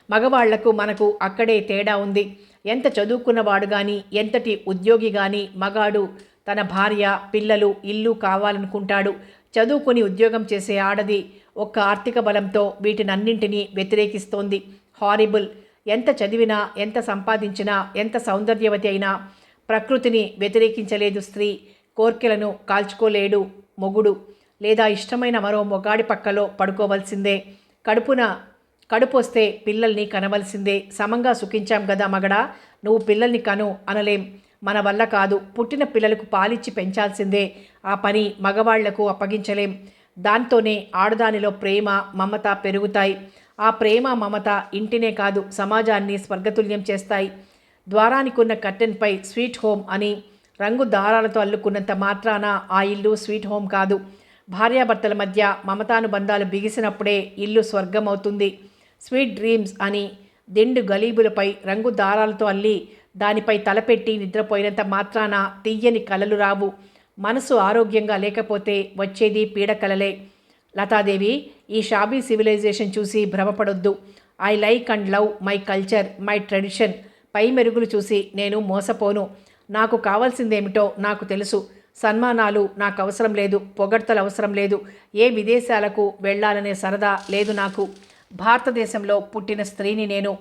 మగవాళ్లకు మనకు అక్కడే తేడా ఉంది. ఎంత చదువుకున్నవాడు కానీ, ఎంతటి ఉద్యోగి కానీ మగాడు తన భార్య, పిల్లలు, ఇల్లు కావాలనుకుంటాడు. చదువుకుని ఉద్యోగం చేసే ఆడది ఒక్క ఆర్థిక బలంతో వీటినన్నింటినీ వ్యతిరేకిస్తోంది. హారిబుల్. ఎంత చదివినా, ఎంత సంపాదించినా, ఎంత సౌందర్యవతి అయినా ప్రకృతిని వ్యతిరేకించలేదు స్త్రీ. కోర్కెలను కాల్చుకోలేడు మొగుడు. లేదా ఇష్టమైన మరో మొగాడి పక్కలో పడుకోవలసిందే. కడుపొస్తే పిల్లల్ని కనవలసిందే. సమంగా సుఖించాం కదా మగడా, నువ్వు పిల్లల్ని కను అనలేం. మన వల్ల కాదు. పుట్టిన పిల్లలకు పాలిచ్చి పెంచాల్సిందే. ఆ పని మగవాళ్లకు అప్పగించలేం. దాంతోనే ఆడదానిలో ప్రేమ, మమత పెరుగుతాయి. ఆ ప్రేమ, మమత ఇంటినే కాదు సమాజాన్ని స్వర్గతుల్యం చేస్తాయి. ద్వారానికున్న కర్టెన్పై స్వీట్ హోమ్ అని రంగు దారాలతో అల్లుకున్నంత మాత్రాన ఆ ఇల్లు స్వీట్ హోమ్ కాదు. భార్యాభర్తల మధ్య మమతానుబంధాలు బిగిసినప్పుడే ఇల్లు స్వర్గం అవుతుంది. స్వీట్ డ్రీమ్స్ అని దిండు గలీబులపై రంగు దారాలతో అల్లి దానిపై తలపెట్టి నిద్రపోయినంత మాత్రాన తీయని కలలు రావు. మనసు ఆరోగ్యంగా లేకపోతే వచ్చేది పీడకలలే. లతాదేవి, ఈ షాబీ సివిలైజేషన్ చూసి భ్రమపడొద్దు. I like and love my culture, my tradition. పై మెరుగులు చూసి నేను మోసపోను. నాకు కావాల్సిందేమిటో నాకు తెలుసు. సన్మానాలు నాకు అవసరం లేదు. పొగడ్తలు అవసరం లేదు. ఏ విదేశాలకు వెళ్ళాలనే సరదా లేదు నాకు. భారతదేశంలో పుట్టిన స్త్రీని నేను.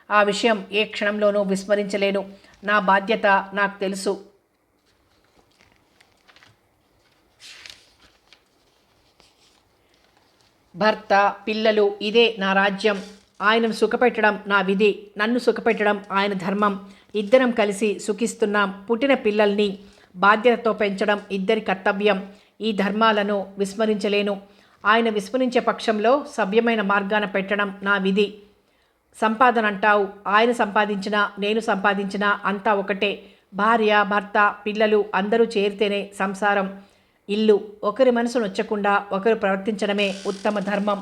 ఆ విషయం ఏ క్షణంలోనూ విస్మరించలేను. నా బాధ్యత నాకు తెలుసు. భర్త, పిల్లలు, ఇదే నా రాజ్యం. ఆయనను సుఖపెట్టడం నా విధి. నన్ను సుఖపెట్టడం ఆయన ధర్మం. ఇద్దరం కలిసి సుఖిస్తున్నాం. పుట్టిన పిల్లల్ని బాధ్యతతో పెంచడం ఇద్దరి కర్తవ్యం. ఈ ధర్మాలను విస్మరించలేను. ఆయన విస్మరించే పక్షంలో సభ్యమైన మార్గాన పెట్టడం నా విధి. సంపాదన అంటావు. ఆయన సంపాదించినా, నేను సంపాదించినా అంతా ఒకటే. భార్య, భర్త, పిల్లలు అందరూ చేరితేనే సంసారం, ఇల్లు. ఒకరి మనసు నొచ్చకుండా ఒకరు ప్రవర్తించడమే ఉత్తమ ధర్మం.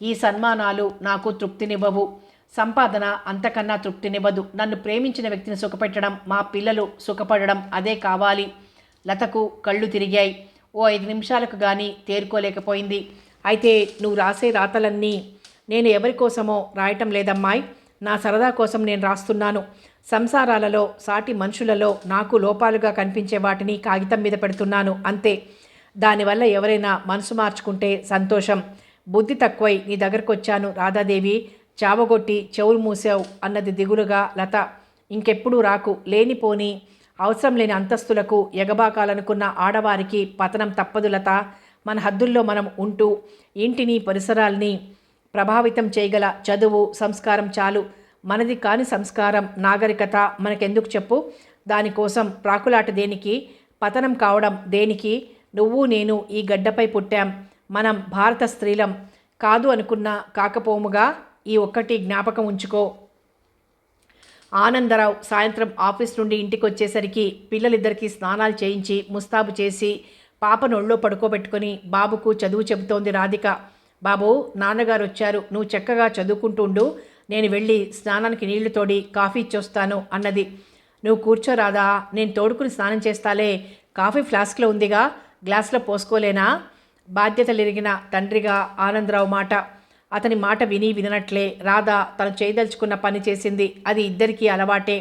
ఈ సన్మానాలు నాకు తృప్తినివ్వవు. సంపాదన అంతకన్నా తృప్తినివ్వదు. నన్ను ప్రేమించిన వ్యక్తిని సుఖపెట్టడం, మా పిల్లలు సుఖపడడం, అదే కావాలి. లతకు కళ్ళు తిరిగాయి. ఓ 5 నిమిషాలకు కానీ తేరుకోలేకపోయింది. అయితే నువ్వు రాసే రాతలన్నీ నేను ఎవరి కోసమో రాయటం లేదమ్మాయి. నా సరదా కోసం నేను రాస్తున్నాను. సంసారాలలో, సాటి మనుషులలో నాకు లోపాలుగా కనిపించే వాటిని కాగితం మీద పెడుతున్నాను అంతే. దానివల్ల ఎవరైనా మనసు మార్చుకుంటే సంతోషం. బుద్ధి తక్కువై నీ దగ్గరకు వచ్చాను రాధాదేవి. చావగొట్టి చెవులు మూసావు అన్నది దిగులుగా లత. ఇంకెప్పుడు రాకు. లేనిపోని అవసరం లేని అంతస్తులకు ఎగబాకాలనుకున్న ఆడవారికి పతనం తప్పదు లత. మన హద్దుల్లో మనం ఉంటూ ఇంటిని, పరిసరాల్ని ప్రభావితం చేయగల చదువు, సంస్కారం చాలు. మనది కాని సంస్కారం, నాగరికత మనకెందుకు చెప్పు? దానికోసం ప్రాకులాట దేనికి? పతనం కావడం దేనికి? నువ్వు నేను ఈ గడ్డపై పుట్టాం. మనం భారత స్త్రీలం. కాదు అనుకున్నా కాకపోముగా. ఈ ఒక్కటి జ్ఞాపకం ఉంచుకో. ఆనందరావు సాయంత్రం ఆఫీస్ నుండి ఇంటికి వచ్చేసరికి పిల్లలిద్దరికీ స్నానాలు చేయించి ముస్తాబు చేసి పాపను ఒళ్ళో పడుకోబెట్టుకొని బాబుకు చదువు చెబుతోంది రాధిక. బాబు, నాన్నగారు వచ్చారు. నువ్వు చక్కగా చదువుకుంటూ ఉండు. నేను వెళ్ళి స్నానానికి నీళ్లు తోడి కాఫీ ఇచ్చొస్తాను అన్నది. నువ్వు కూర్చోరాదా, నేను తోడుకుని స్నానం చేస్తాలే. కాఫీ ఫ్లాస్క్లో ఉందిగా, గ్లాసులో పోసుకోలేనా? బాధ్యతలెరిగిన తండ్రిగా ఆనందరావు మాట. అతని మాట వినట్లే రాధ తను చేయదలుచుకున్న పని చేసింది. అది ఇద్దరికీ అలవాటే.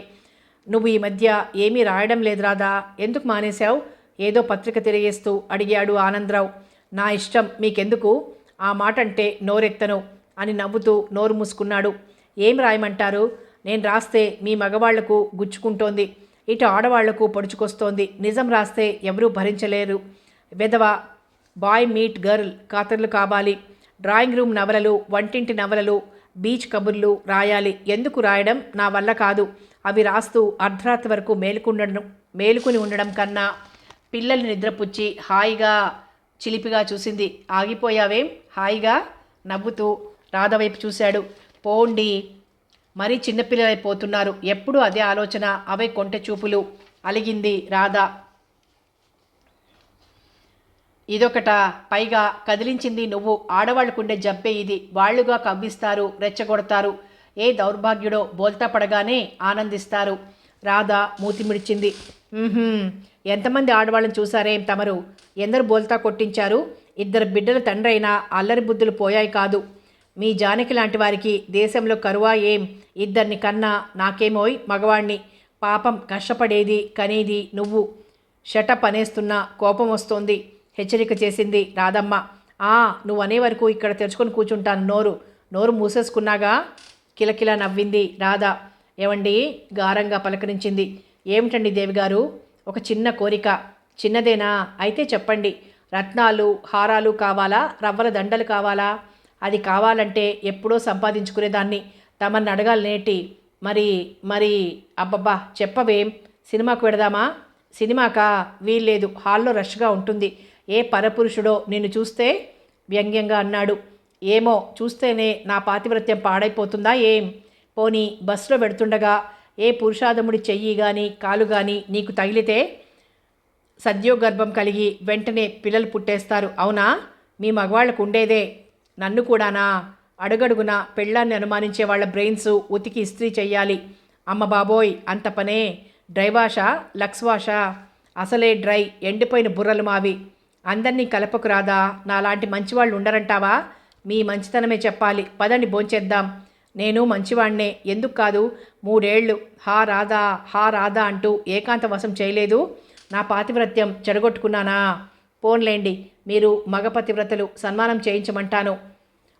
నువ్వు ఈ మధ్య ఏమీ రాయడం లేదు రాధా, ఎందుకు మానేశావు? ఏదో పత్రిక తిరిగేస్తూ అడిగాడు ఆనందరావు. నా ఇష్టం, మీకెందుకు? ఆ మాట అంటే నోరెత్తను అని నవ్వుతూ నోరు మూసుకున్నాడు. ఏం రాయమంటారు? నేను రాస్తే మీ మగవాళ్లకు గుచ్చుకుంటోంది, ఇటు ఆడవాళ్లకు పొడుచుకొస్తోంది. నిజం రాస్తే ఎవరూ భరించలేరు. వెధవ బాయ్ మీట్ గర్ల్ ఖాతర్లు కావాలి. డ్రాయింగ్ రూమ్ నవలలు, వంటింటి నవలలు, బీచ్ కబుర్లు రాయాలి. ఎందుకు రాయడం? నా వల్ల కాదు. అవి రాస్తూ అర్ధరాత్రి వరకు మేలుకుని ఉండడం కన్నా పిల్లల్ని నిద్రపుచ్చి హాయిగా చిలిపిగా చూసింది. ఆగిపోయావేం? హాయిగా నవ్వుతూ రాధవైపు చూశాడు. పోండి, మరీ చిన్నపిల్లలైపోతున్నారు. ఎప్పుడూ అదే ఆలోచన, అవే కొంటె చూపులు అలిగింది రాధ. ఇదొకట, పైగా కదిలించింది నువ్వు. ఆడవాళ్ళకుండే జబ్బే ఇది. వాళ్లుగా కవ్విస్తారు, రెచ్చగొడతారు. ఏ దౌర్భాగ్యుడో బోల్తా పడగానే ఆనందిస్తారు. రాధ మూతి మిడిచింది. ఎంతమంది ఆడవాళ్ళని చూసారేం తమరు? ఎందరు బోల్తా కొట్టించారు? 2 బిడ్డల తండ్రి అయినా అల్లరి బుద్ధులు పోయాయి కాదు. మీ జానకి లాంటి వారికి దేశంలో కరువా ఏం? 2 కన్నా నాకేమోయ్ మగవాణ్ణి. పాపం కష్టపడేది కనేది నువ్వు. షటప్ అనేస్తున్నా కోపం వస్తోంది హెచ్చరిక చేసింది రాధమ్మ. నువ్వు అనే వరకు ఇక్కడ తెరుచుకొని కూర్చుంటాను. నోరు మూసేసుకున్నాగా. కిలకిలా నవ్వింది రాధ. ఏవండి గారంగా పలకరించింది. ఏమిటండి దేవిగారు? ఒక చిన్న కోరిక. చిన్నదేనా? అయితే చెప్పండి. రత్నాలు హారాలు కావాలా, రవ్వల దండలు కావాలా? అది కావాలంటే ఎప్పుడో సంపాదించుకునేదాన్ని. తమన్ని అడగాలనేటి? మరి అబ్బబ్బా చెప్పవేం? సినిమాకు వెడదామా? సినిమాకా? వీల్లేదు, హాల్లో రష్గా ఉంటుంది. ఏ పరపురుషుడో నిన్ను చూస్తే వ్యంగ్యంగా అన్నాడు. ఏమో, చూస్తేనే నా పాతివ్రత్యం పాడైపోతుందా ఏం? పోనీ బస్సులో పెడుతుండగా ఏ పురుషాదముడి చెయ్యి కానీ కాలు కానీ నీకు తగిలితే సద్యోగర్భం కలిగి వెంటనే పిల్లలు పుట్టేస్తారు, అవునా? మీ మగవాళ్లకు ఉండేదే. నన్ను కూడానా? అడుగడుగున పెళ్ళాన్ని అనుమానించే వాళ్ళ బ్రెయిన్స్ ఉతికి ఇస్త్రీ చెయ్యాలి. అమ్మ బాబోయ్, అంత పనే? డ్రైవాషా లక్స్వాషా? అసలే డ్రై, ఎండిపోయిన బుర్రలు మావి. అందరినీ కలపకు రాదా? నాలాంటి మంచివాళ్ళు ఉండరంటావా? మీ మంచితనమే చెప్పాలి. పదండి భోంచేద్దాం. నేను మంచివాణ్ణే, ఎందుకు కాదు? 3 ఏళ్ళు హా రాధా అంటూ ఏకాంత వశం చేయలేదు. నా పాతివ్రత్యం చెడగొట్టుకున్నానా? పోన్లేండి, మీరు మగ పతివ్రతలు, సన్మానం చేయించమంటాను.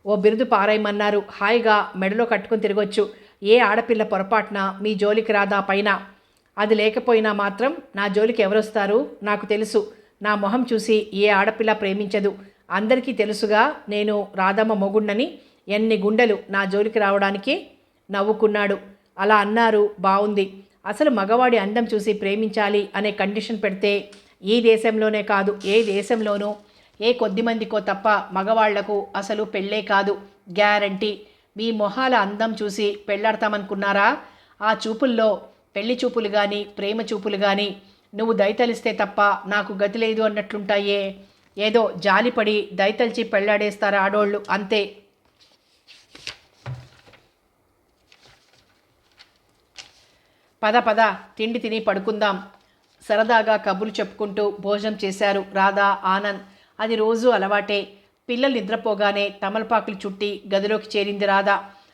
ఓ బిరుదు పారాయమన్నారు, హాయిగా మెడలో కట్టుకుని తిరగొచ్చు. ఏ ఆడపిల్ల పొరపాటున మీ జోలికి రాదా? పైన అది లేకపోయినా మాత్రం నా జోలికి ఎవరొస్తారు? నాకు తెలుసు. నా మొహం చూసి ఏ ఆడపిల్ల ప్రేమించదు. అందరికీ తెలుసుగా నేను రాధమ్మ మొగుణ్ణని. ఎన్ని గుండెలు నా జోలికి రావడానికి? నవ్వుకున్నాడు. అలా అన్నారు, బావుంది. అసలు మగవాడి అందం చూసి ప్రేమించాలి అనే కండిషన్ పెడితే ఈ దేశంలోనే కాదు, ఏ దేశంలోనూ ఏ కొద్దిమందికో తప్ప మగవాళ్లకు అసలు పెళ్ళే కాదు, గ్యారంటీ. మీ మొహాల అందం చూసి పెళ్ళాడతామనుకున్నారా? ఆ చూపుల్లో పెళ్లి చూపులు కానీ ప్రేమ చూపులు కానీ నువ్వు దయతలిస్తే తప్ప నాకు గతి లేదు అన్నట్లుంటాయే. ఏదో జాలిపడి దయతలిచి పెళ్ళాడేస్తారు ఆడోళ్ళు, అంతే. పద తిండి తిని పడుకుందాం. సరదాగా కబుర్లు చెప్పుకుంటూ భోజనం చేశారు రాధా, ఆనంద్. అది రోజు అలవాటే. పిల్లలు నిద్రపోగానే తమలపాకులు చుట్టి గదిలోకి చేరింది రాధ.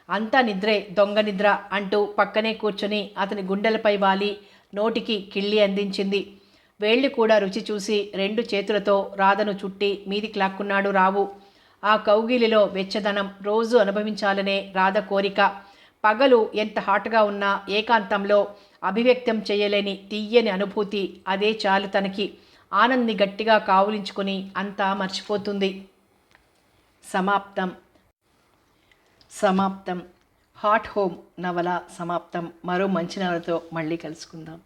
అంతా నిద్రే, దొంగ నిద్ర అంటూ పక్కనే కూర్చొని అతని గుండెలపై వాలి నోటికి కిళ్ళి అందించింది. వేళ్లు కూడా రుచి చూసి 2 చేతులతో రాధను చుట్టి మీదికి లాక్కున్నాడు రావు. ఆ కౌగిలిలో వెచ్చదనం రోజు అనుభవించాలనే రాధ కోరిక. పగలు ఎంత హాట్గా ఉన్నా ఏకాంతంలో అభివ్యక్తం చేయలేని తీయని అనుభూతి, అదే చాలు తనకి. ఆనంద్ని గట్టిగా కావులించుకొని అంతా మర్చిపోతుంది. సమాప్తం. హాట్ హోమ్ నవల సమాప్తం. మరో మంచి నవలతో మళ్ళీ కలుసుకుందాం.